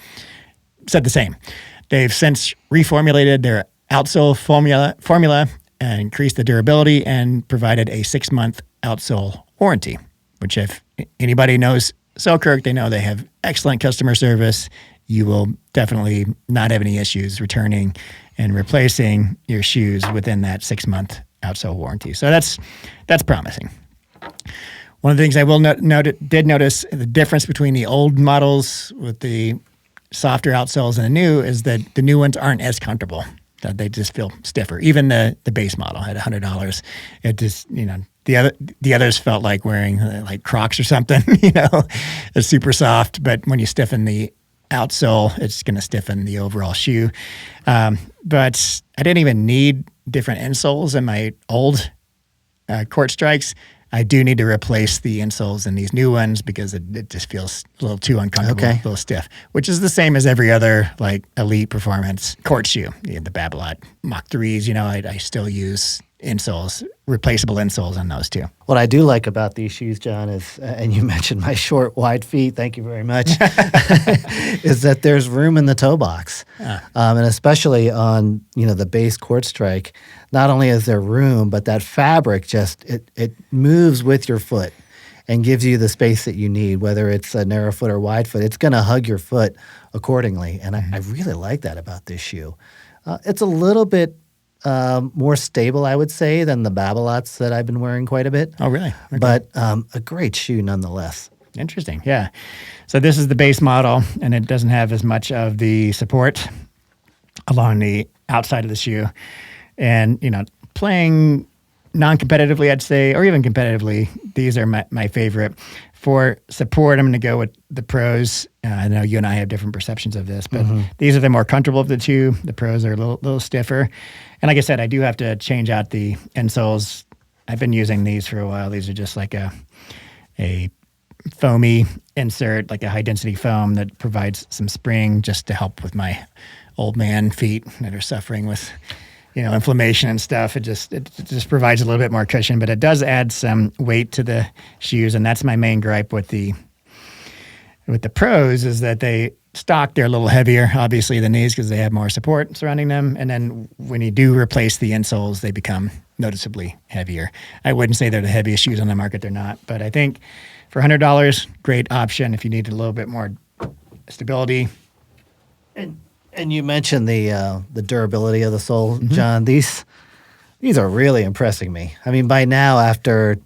said the same. They've since reformulated their outsole formula and increased the durability and provided a 6-month outsole warranty, which if anybody knows Selkirk, they know they have excellent customer service. You will definitely not have any issues returning and replacing your shoes within that 6-month outsole warranty. So that's promising. One of the things I will did notice the difference between the old models with the softer outsoles and the new is that the new ones aren't as comfortable. That they just feel stiffer. Even the base model at $100, it just the others felt like wearing like Crocs or something. It's super soft, but when you stiffen the outsole, it's going to stiffen the overall shoe. But I didn't even need different insoles in my old Court Strikes. I do need to replace the insoles in these new ones because it just feels a little too uncomfortable, a little stiff, which is the same as every other like elite performance court shoe. The Babolat Mach 3s, I still use insoles, replaceable insoles on those too. What I do like about these shoes, John, is, and you mentioned my short, wide feet, thank you very much, is that there's room in the toe box. And especially on, the base Court Strike, not only is there room, but that fabric just, it moves with your foot and gives you the space that you need, whether it's a narrow foot or wide foot. It's going to hug your foot accordingly. And I really like that about this shoe. It's a little bit more stable, I would say, than the Babolats that I've been wearing quite a bit. Oh, really? Okay. But a great shoe nonetheless. Interesting, yeah. So this is the base model, and it doesn't have as much of the support along the outside of the shoe. And, playing non-competitively, I'd say, or even competitively, these are my favorite. For support, I'm going to go with the Pros. I know you and I have different perceptions of this, but these are the more comfortable of the two. The Pros are a little stiffer. And like I said, I do have to change out the insoles. I've been using these for a while. These are just like a foamy insert, like a high-density foam that provides some spring just to help with my old man feet that are suffering with inflammation and stuff. It just provides a little bit more cushion, but it does add some weight to the shoes, and that's my main gripe with the Pros is that they're a little heavier, obviously, than these because they have more support surrounding them. And then when you do replace the insoles, they become noticeably heavier. I wouldn't say they're the heaviest shoes on the market. They're not. But I think for $100, great option if you need a little bit more stability. And you mentioned the durability of the sole, John. These are really impressing me. I mean, by now, after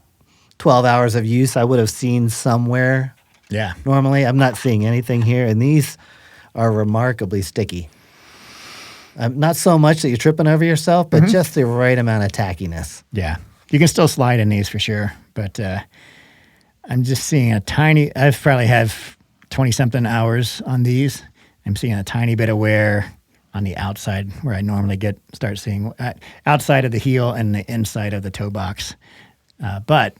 12 hours of use, I would have seen somewhere. Yeah. Normally, I'm not seeing anything here, and these are remarkably sticky. Not so much that you're tripping over yourself, but just the right amount of tackiness. Yeah. You can still slide in these for sure, but I'm just seeing a tiny, I've probably have 20-something hours on these. I'm seeing a tiny bit of wear on the outside where I normally start seeing outside of the heel and the inside of the toe box, but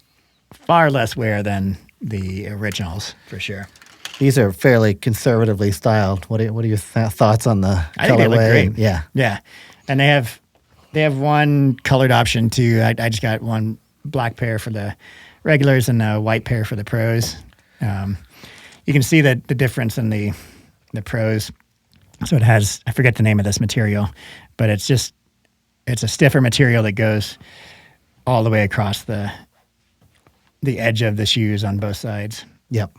far less wear than the originals for sure. These are fairly conservatively styled. What are your thoughts on the colorway? I think they look great. Yeah. Yeah. And they have one colored option too. I just got one black pair for the regulars and a white pair for the pros. You can see the difference in the pros. So it has, I forget the name of this material, but it's a stiffer material that goes all the way across the edge of the shoes on both sides. Yep.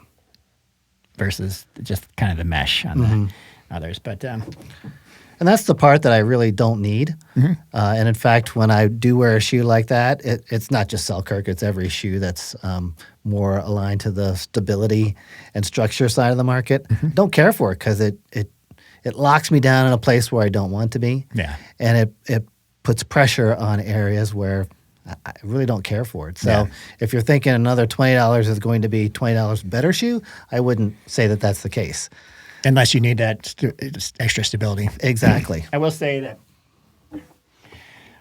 Versus just kind of the mesh on the others. But and that's the part that I really don't need. And in fact, when I do wear a shoe like that, it's not just Selkirk, it's every shoe that's more aligned to the stability and structure side of the market. Don't care for it because it locks me down in a place where I don't want to be. Yeah. And it puts pressure on areas where I really don't care for it. So if you're thinking another $20 is going to be $20 better shoe, I wouldn't say that that's the case. Unless you need that extra stability. Exactly. I will say that,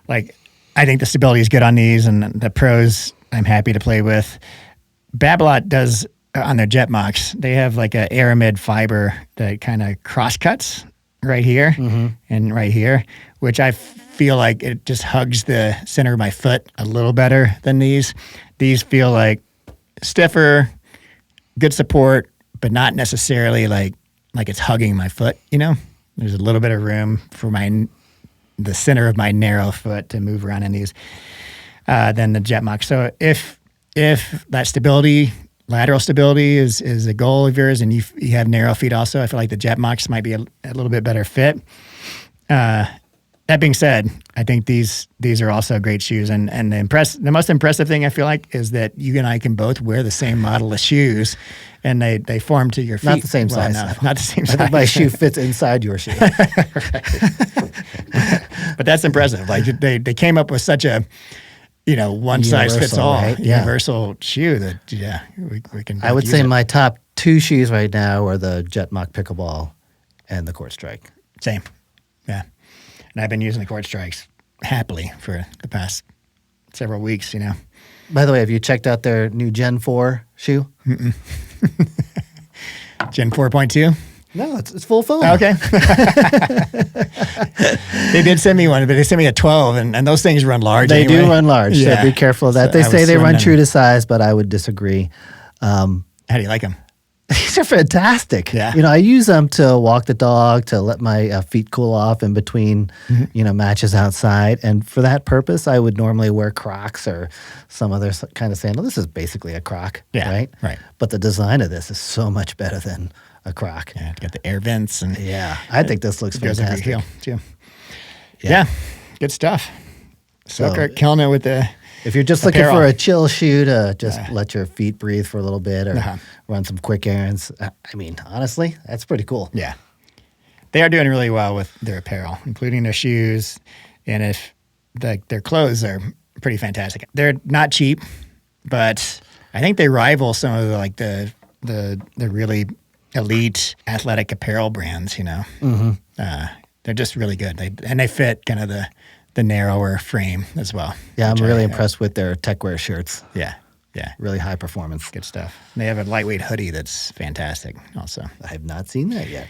like, I think the stability is good on these, and the pros I'm happy to play with. Babolat does, on their Jet Mocs, they have like a aramid fiber that kind of cross cuts right here and right here, which I feel like it just hugs the center of my foot a little better than these. These feel like stiffer, good support, but not necessarily like it's hugging my foot, you know? There's a little bit of room for the center of my narrow foot to move around in these than the Jet Moc. So if that stability, lateral stability is a goal of yours, and you have narrow feet also, I feel like the Jet Mocs might be a little bit better fit. That being said, I think these are also great shoes, and the most impressive thing I feel like is that you and I can both wear the same model of shoes, and they form to your feet. Not the same size. Not the same size. I think my shoe fits inside your shoe. But that's impressive. Like they came up with such a one size fits all, right? universal shoe that we can. I would say my top two shoes right now are the Jet Moc Pickleball and the Court Strike. Same, yeah. And I've been using the Court Strikes happily for the past several weeks. By the way, have you checked out their new Gen 4 shoe? Gen 4.2? No, it's full foam. Okay. They did send me one, but they sent me a 12, and those things run large. They anyway. do run large, so be careful of that. So they say they run true to size, but I would disagree. How do you like them? These are fantastic. Yeah. I use them to walk the dog, to let my feet cool off in between, matches outside. And for that purpose, I would normally wear Crocs or some other kind of sandal. This is basically a Croc, right? Right. But the design of this is so much better than a Croc. Yeah, it's got the air vents. And I think this looks goes over your fantastic. heel, too. Yeah, good stuff. Selkirk killing it with the If you're just apparel. looking for a chill shoe to just let your feet breathe for a little bit or run some quick errands, I mean, honestly, that's pretty cool. Yeah. They are doing really well with their apparel, including their shoes. And if their clothes are pretty fantastic. They're not cheap, but I think they rival some of the really elite athletic apparel brands, They're just really good. They fit kind of the narrower frame as well. Yeah, I'm really impressed with their techwear shirts. Yeah. Really high performance. Good stuff. They have a lightweight hoodie that's fantastic also. I have not seen that yet.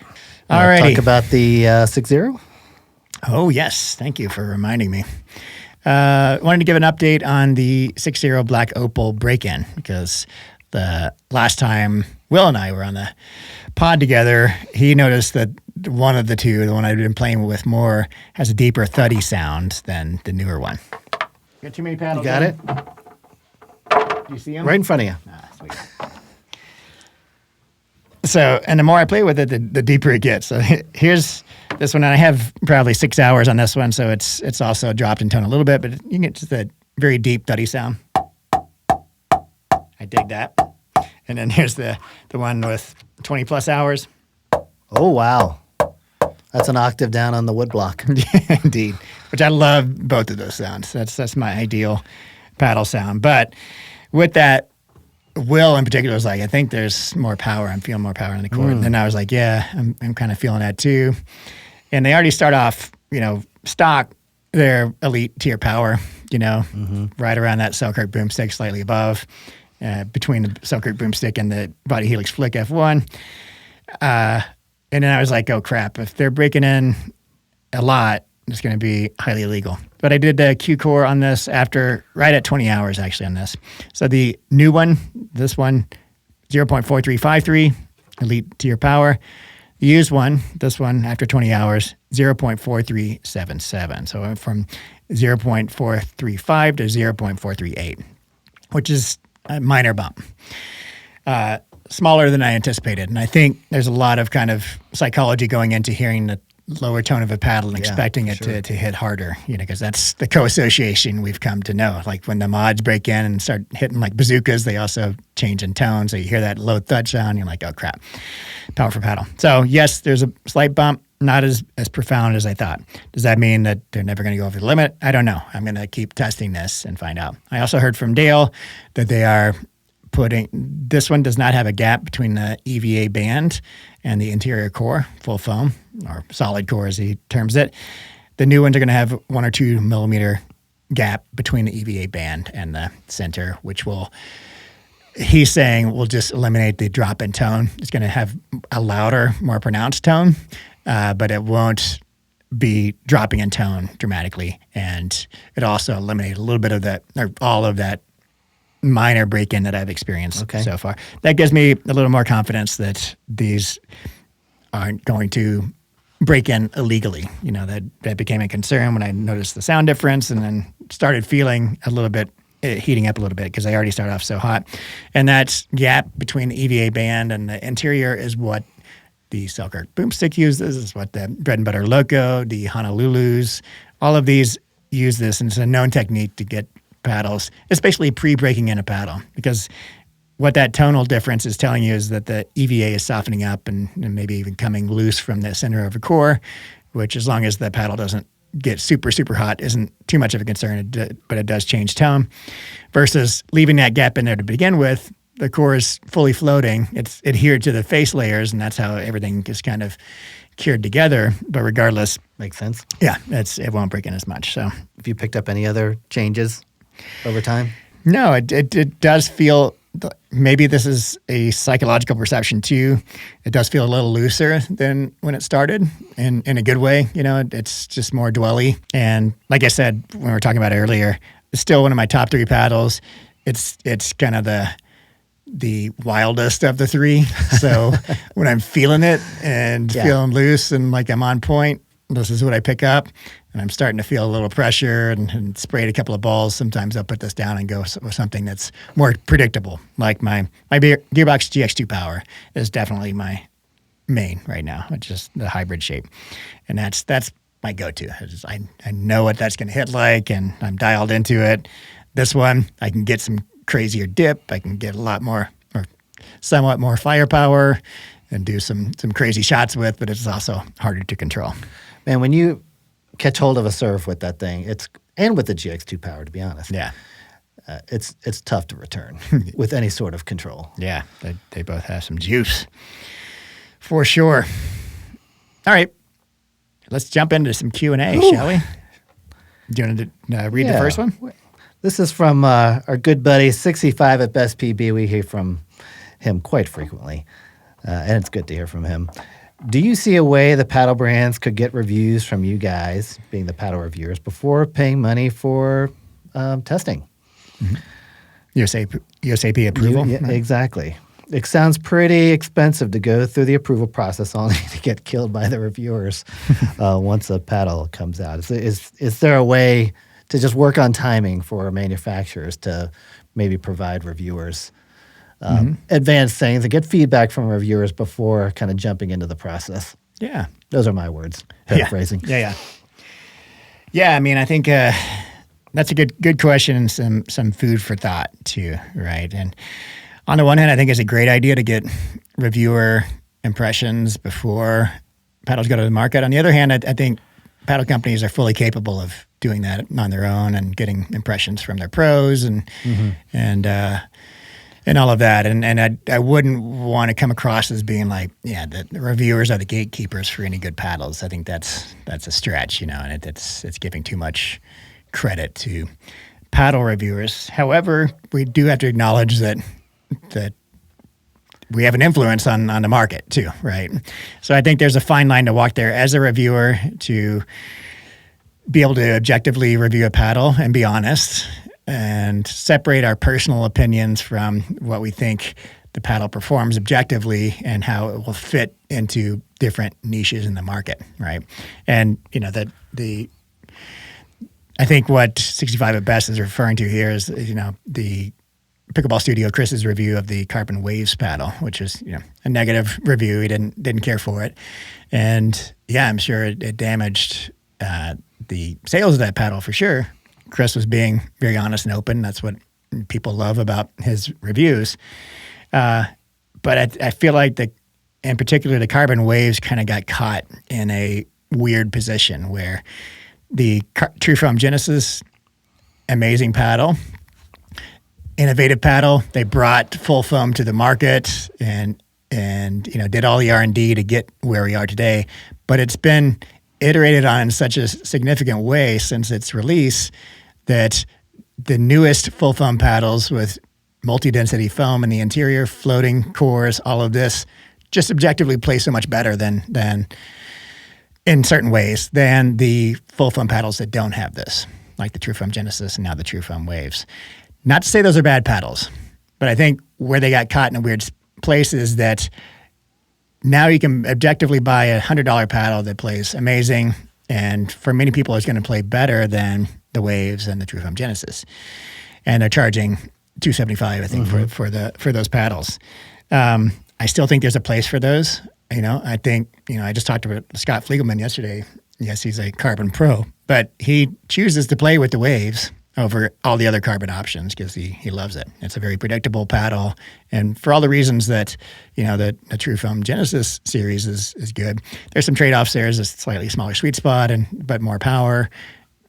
All righty. Talk about the 6.0. Oh, yes. Thank you for reminding me. Wanted to give an update on the 6.0 Black Opal Break-In because the last time Will and I were on the pod together, he noticed that one of the two, the one I've been playing with more, has a deeper thuddy sound than the newer one. Got too many paddles. You got it? Do you see them? Right in front of you. Ah, sweet. So, and the more I play with it, the deeper it gets. So here's this one, and I have probably 6 hours on this one, so it's also dropped in tone a little bit, but you can get just a very deep thuddy sound. I dig that. And then here's the one with 20 plus hours. Oh, wow. That's an octave down on the wood block. Indeed. Which I love both of those sounds. That's my ideal paddle sound. But with that, Will in particular was like, I think there's more power. I'm feeling more power on the chord. And then I was like, yeah, I'm kind of feeling that too. And they already start off, stock, they're elite tier power, right around that Selkirk boomstick, slightly above, between the Selkirk boomstick and the Body Helix Flick F1. And then I was like, oh crap, if they're breaking in a lot, it's going to be highly illegal. But I did the KewCOR on this right at 20 hours actually on this. So the new one, this one, 0.4353, elite tier power. The used one, this one, after 20 hours, 0.4377. So I went from 0.435 to 0.438, which is a minor bump. Smaller than I anticipated. And I think there's a lot of kind of psychology going into hearing the lower tone of a paddle and expecting it to hit harder, because that's the co-association we've come to know. Like when the mods break in and start hitting like bazookas, they also change in tone. So you hear that low thud sound, you're like, oh crap, powerful paddle. So yes, there's a slight bump, not as profound as I thought. Does that mean that they're never going to go over the limit? I don't know. I'm going to keep testing this and find out. I also heard from Dale that they are this one does not have a gap between the EVA band and the interior core, full foam, or solid core as he terms it. The new ones are going to have 1 or 2 millimeter gap between the EVA band and the center, which he's saying will just eliminate the drop in tone. It's going to have a louder, more pronounced tone, but it won't be dropping in tone dramatically. And it also eliminated a little bit of that, or all of that minor break-in that I've experienced so far. That gives me a little more confidence that these aren't going to break in illegally. That became a concern when I noticed the sound difference and then started feeling a little bit, heating up a little bit because I already started off so hot. And that gap between the EVA band and the interior is what the Selkirk boomstick uses, is what the Bread and Butter Loco, the Honolulu's, all of these use this, and it's a known technique to get paddles, especially pre-breaking in a paddle, because what that tonal difference is telling you is that the EVA is softening up and maybe even coming loose from the center of the core, which as long as the paddle doesn't get super, super hot isn't too much of a concern, but it does change tone. Versus leaving that gap in there to begin with, the core is fully floating. It's adhered to the face layers, and that's how everything is kind of cured together. But regardless, makes sense. Yeah, it won't break in as much. So, have you picked up any other changes over time? No, it does feel, maybe this is a psychological perception too. It does feel a little looser than when it started in a good way. It's just more dwelly. And like I said, when we were talking about it earlier, it's still one of my top 3 paddles. It's kind of the wildest of the 3. So when I'm feeling it and feeling loose and like I'm on point, this is what I pick up. And I'm starting to feel a little pressure and sprayed a couple of balls. Sometimes I'll put this down and go with something that's more predictable. Like my Gearbox GX2 Power is definitely my main right now, which is the hybrid shape. And that's my go-to. I know what that's going to hit like, and I'm dialed into it. This one, I can get some crazier dip. I can get a lot more, or somewhat more firepower, and do some crazy shots with, but it's also harder to control. Man, when you catch hold of a serve with that thing, and with the GX2 Power, to be honest. Yeah. It's tough to return with any sort of control. Yeah, they both have some juice, for sure. All right, let's jump into some Q&A, shall we? Do you want to read the first one? This is from our good buddy, 65 at Best PB. We hear from him quite frequently, and it's good to hear from him. Do you see a way the paddle brands could get reviews from you guys, being the paddle reviewers, before paying money for testing? Mm-hmm. USAP approval? Exactly. It sounds pretty expensive to go through the approval process only to get killed by the reviewers once a paddle comes out. Is there a way to just work on timing for manufacturers to maybe provide reviewers advanced things and get feedback from reviewers before kind of jumping into the process? Yeah. Those are my words, paraphrasing. Yeah, I mean, I think that's a good question and some food for thought too, right? And on the one hand, I think it's a great idea to get reviewer impressions before paddles go to the market. On the other hand, I think paddle companies are fully capable of doing that on their own and getting impressions from their pros and all of that. And I wouldn't want to come across as being like, the reviewers are the gatekeepers for any good paddles. I think that's a stretch, and it's giving too much credit to paddle reviewers. However, we do have to acknowledge that we have an influence on the market too, right? So I think there's a fine line to walk there as a reviewer to be able to objectively review a paddle and be honest and separate our personal opinions from what we think the paddle performs objectively and how it will fit into different niches in the market, right? And, I think what 65 at Best is referring to here is, the Pickleball Studio Chris's review of the Carbon Waves paddle, which is, a negative review. He didn't care for it. And I'm sure it damaged the sales of that paddle for sure. Chris was being very honest and open. That's what people love about his reviews. But I feel like in particular, the Carbon Waves kind of got caught in a weird position where the True Foam Genesis, amazing paddle, innovative paddle. They brought full foam to the market and did all the R&D to get where we are today. But it's been iterated on in such a significant way since its release that the newest full foam paddles with multi-density foam in the interior, floating cores, all of this just objectively play so much better than in certain ways than the full foam paddles that don't have this, like the True Foam Genesis and now the True Foam Waves. Not to say those are bad paddles, but I think where they got caught in a weird place is that now you can objectively buy a $100 paddle that plays amazing, and for many people it's going to play better than the Waves and the True Foam Genesis. And they're charging $275, I think, for those paddles. I still think there's a place for those. I think, I just talked to Scott Fliegelman yesterday. Yes, he's a Carbon Pro, but he chooses to play with the Waves over all the other Carbon options because he loves it. It's a very predictable paddle. And for all the reasons that, the True Foam Genesis series is good, there's some trade-offs there. There's a slightly smaller sweet spot but more power.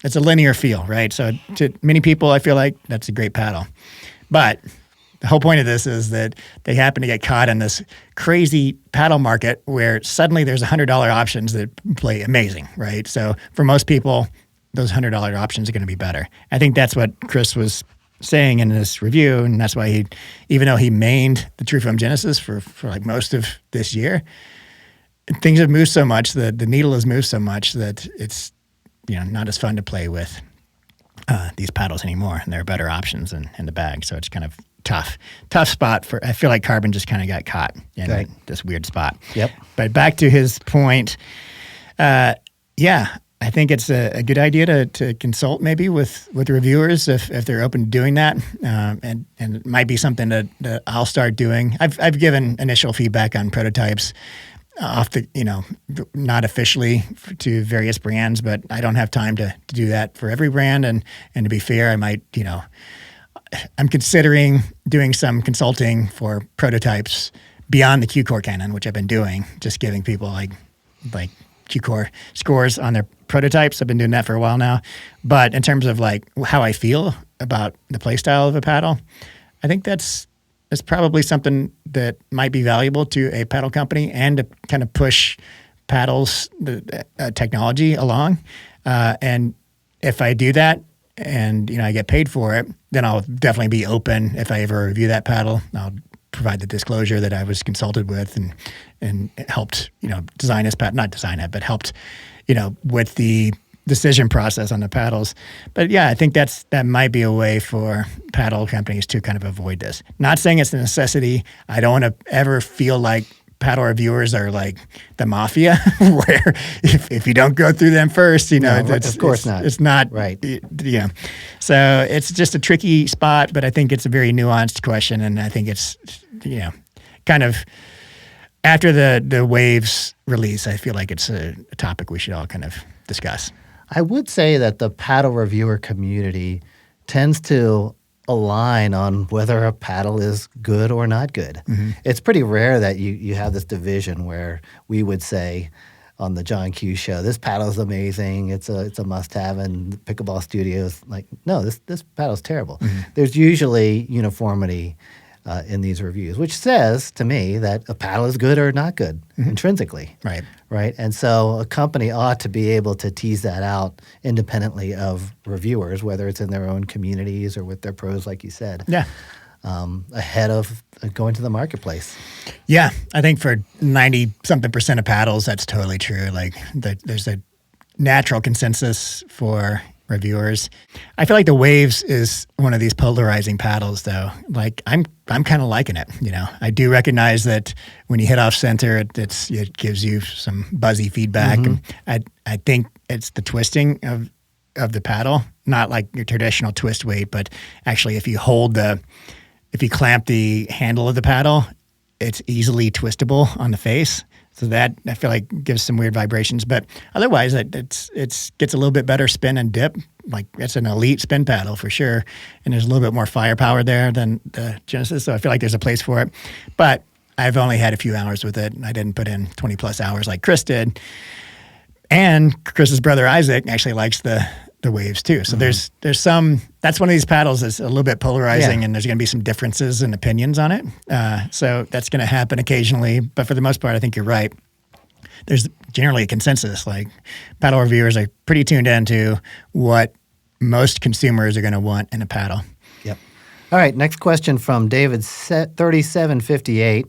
It's a linear feel, right? So to many people, I feel like that's a great paddle. But the whole point of this is that they happen to get caught in this crazy paddle market where suddenly there's $100 options that play amazing, right? So for most people, those $100 options are going to be better. I think that's what Chris was saying in this review, and that's why even though he mained the True Foam Genesis for like most of this year, things have moved so much, the needle has moved so much that it's not as fun to play with these paddles anymore, and there are better options in the bag. So it's kind of tough spot for. I feel like Carbon just kind of got caught in this weird spot. Yep. But back to his point, I think it's a good idea to consult maybe with reviewers if they're open to doing that, and it might be something that I'll start doing. I've given initial feedback on prototypes off the not officially to various brands, but I don't have time to do that for every brand. And to be fair, I might I'm considering doing some consulting for prototypes beyond the KewCOR canon, which I've been doing, just giving people like KewCOR scores on their prototypes. I've been doing that for a while now. But in terms of like how I feel about the play style of a paddle, I think that's probably something that might be valuable to a paddle company and to kind of push paddles, the technology along. And if I do that and I get paid for it, then I'll definitely be open. If I ever review that paddle, I'll provide the disclosure that I was consulted with and helped design this paddle, not design it, but helped with the decision process on the paddles. But I think that might be a way for paddle companies to kind of avoid this. Not saying it's a necessity. I don't want to ever feel like paddle reviewers are like the mafia, where if you don't go through them first, of course not. It's not right. So it's just a tricky spot, but I think it's a very nuanced question, and I think it's kind of after the Waves release, I feel like it's a topic we should all kind of discuss. I would say that the paddle reviewer community tends to align on whether a paddle is good or not good. Mm-hmm. It's pretty rare that you have this division where we would say, on the Johnkew show. This paddle's amazing. It's a must-have, and the Pickleball Studios like, no, this paddle's terrible. There's usually uniformity in these reviews, which says to me that a paddle is good or not good intrinsically. Right. And so a company ought to be able to tease that out independently of reviewers, whether it's in their own communities or with their pros, like you said. Yeah. Ahead of going to the marketplace. Yeah, I think for 90-something% of paddles, that's totally true. Like there's a natural consensus for reviewers. I feel like the Waves is one of these polarizing paddles, though. Like I'm kind of liking it. I do recognize that when you hit off center, it gives you some buzzy feedback. And I think it's the twisting of the paddle, not like your traditional twist weight, but actually if you clamp the handle of the paddle, it's easily twistable on the face. So that, I feel like, gives some weird vibrations. But otherwise, it gets a little bit better spin and dip. Like, it's an elite spin paddle for sure. And there's a little bit more firepower there than the Genesis. So I feel like there's a place for it. But I've only had a few hours with it. I didn't put in 20-plus hours like Chris did. And Chris's brother Isaac actually likes the Waves too. So there's some, that's one of these paddles that's a little bit polarizing, and there's going to be some differences in opinions on it. So that's going to happen occasionally, but for the most part, I think you're right. There's generally a consensus, like paddle reviewers are pretty tuned into what most consumers are going to want in a paddle. Yep. All right. Next question from David 3758.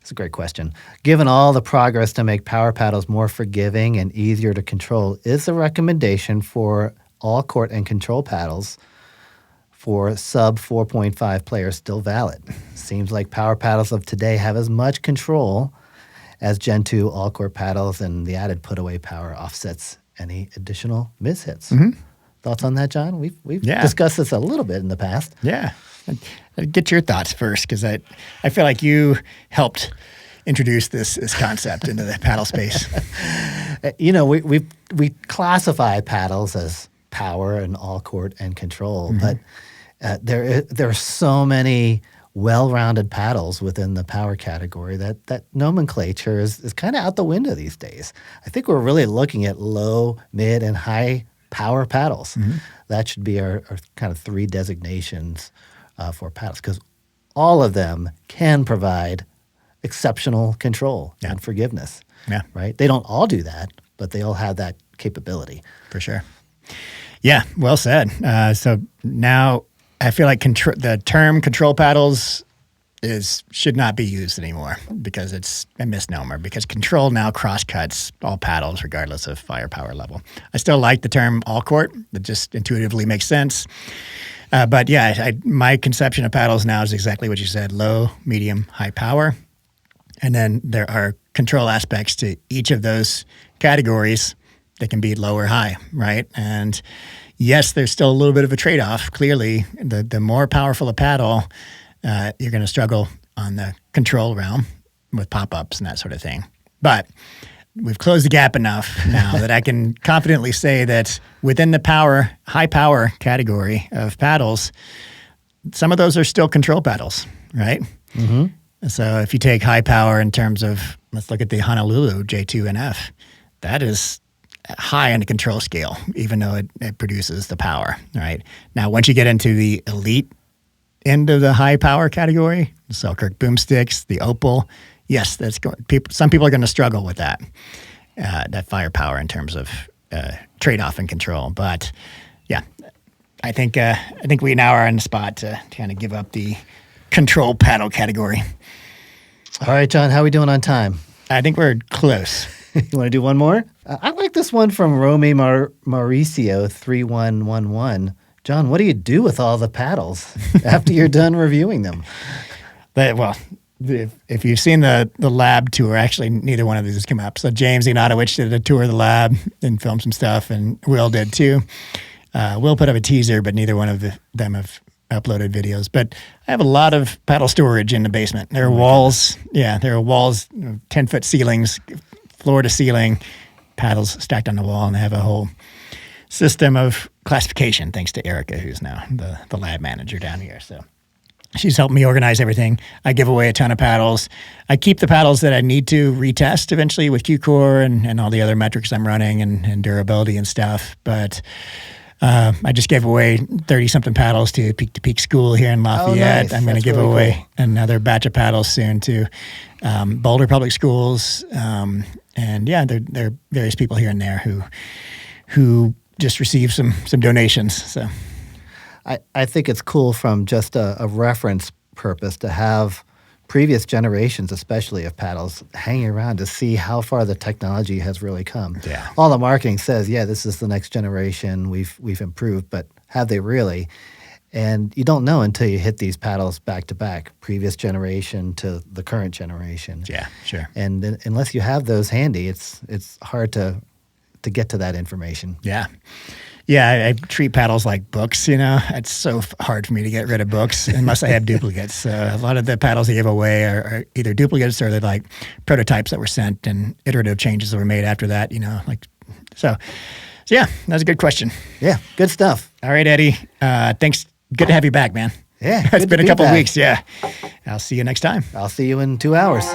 It's a great question. Given all the progress to make power paddles more forgiving and easier to control, is the recommendation for all court and control paddles for sub 4.5 players still valid? Seems like power paddles of today have as much control as Gen 2 all court paddles, and the added put away power offsets any additional mishits. Thoughts on that, John? We've discussed this a little bit in the past. Yeah. Get your thoughts first, because I feel like you helped introduce this concept into the paddle space. We classify paddles as power and all court and control, but there are so many well-rounded paddles within the power category that nomenclature is kind of out the window these days. I think we're really looking at low, mid, and high power paddles. That should be our kind of three designations for paddles, because all of them can provide exceptional control and forgiveness. Yeah. Right? They don't all do that, but they all have that capability. For sure. Yeah, well said. So now I feel like the term control paddles should not be used anymore, because it's a misnomer, because control now cross-cuts all paddles regardless of firepower level. I still like the term all court. It just intuitively makes sense. But yeah, my conception of paddles now is exactly what you said: low, medium, high power. And then there are control aspects to each of those categories that can be low or high, right? And yes, there's still a little bit of a trade-off. Clearly, the more powerful a paddle, you're going to struggle on the control realm with pop-ups and that sort of thing. But we've closed the gap enough now that I can confidently say that within the high power category of paddles, some of those are still control paddles, right? So if you take high power in terms of, let's look at the Honolulu J2 and F, that is high on the control scale, even though it produces the power, right? Now, once you get into the elite end of the high power category, the Selkirk boomsticks, the Opal, yes, some people are going to struggle with that firepower in terms of trade-off and control. But yeah, I think we now are in the spot to kind of give up the control paddle category. All right, John, how are we doing on time? I think we're close. You want to do one more? I like this one from Romy Mauricio 3111. John, what do you do with all the paddles after you're done reviewing them? If you've seen the lab tour, actually neither one of these has come up. So James Ignatowicz did a tour of the lab and filmed some stuff, and Will did too. Will put up a teaser, but neither one of them have uploaded videos. But I have a lot of paddle storage in the basement. There are walls. Yeah, there are walls, 10-foot ceilings, floor to ceiling, paddles stacked on the wall, and I have a whole system of classification thanks to Erica, who's now the lab manager down here. So She's helped me organize everything. I give away a ton of paddles. I keep the paddles that I need to retest eventually with KewCOR and all the other metrics I'm running and durability and stuff. But I just gave away 30-something paddles to Peak School here in Lafayette. Nice. I'm going to give really away cool. another batch of paddles soon to Boulder Public Schools. And yeah, there are various people here and there who just received some donations. So I think it's cool from just a reference purpose to have previous generations, especially of paddles, hanging around to see how far the technology has really come. Yeah. All the marketing says, yeah, this is the next generation. We've improved, but have they really? And you don't know until you hit these paddles back to back, previous generation to the current generation. yeah, sure. And unless you have those handy, it's hard to get to that information. Yeah. Yeah, I treat paddles like books, you know. It's so hard for me to get rid of books unless I have duplicates. A lot of the paddles I give away are either duplicates or they're like prototypes that were sent and iterative changes that were made after that, you know. So yeah, that's a good question. Yeah, good stuff. All right, Eddie. Thanks. Good to have you back, man. Yeah, It's good to been a be couple back. weeks. Yeah. I'll see you next time. I'll see you in 2 hours.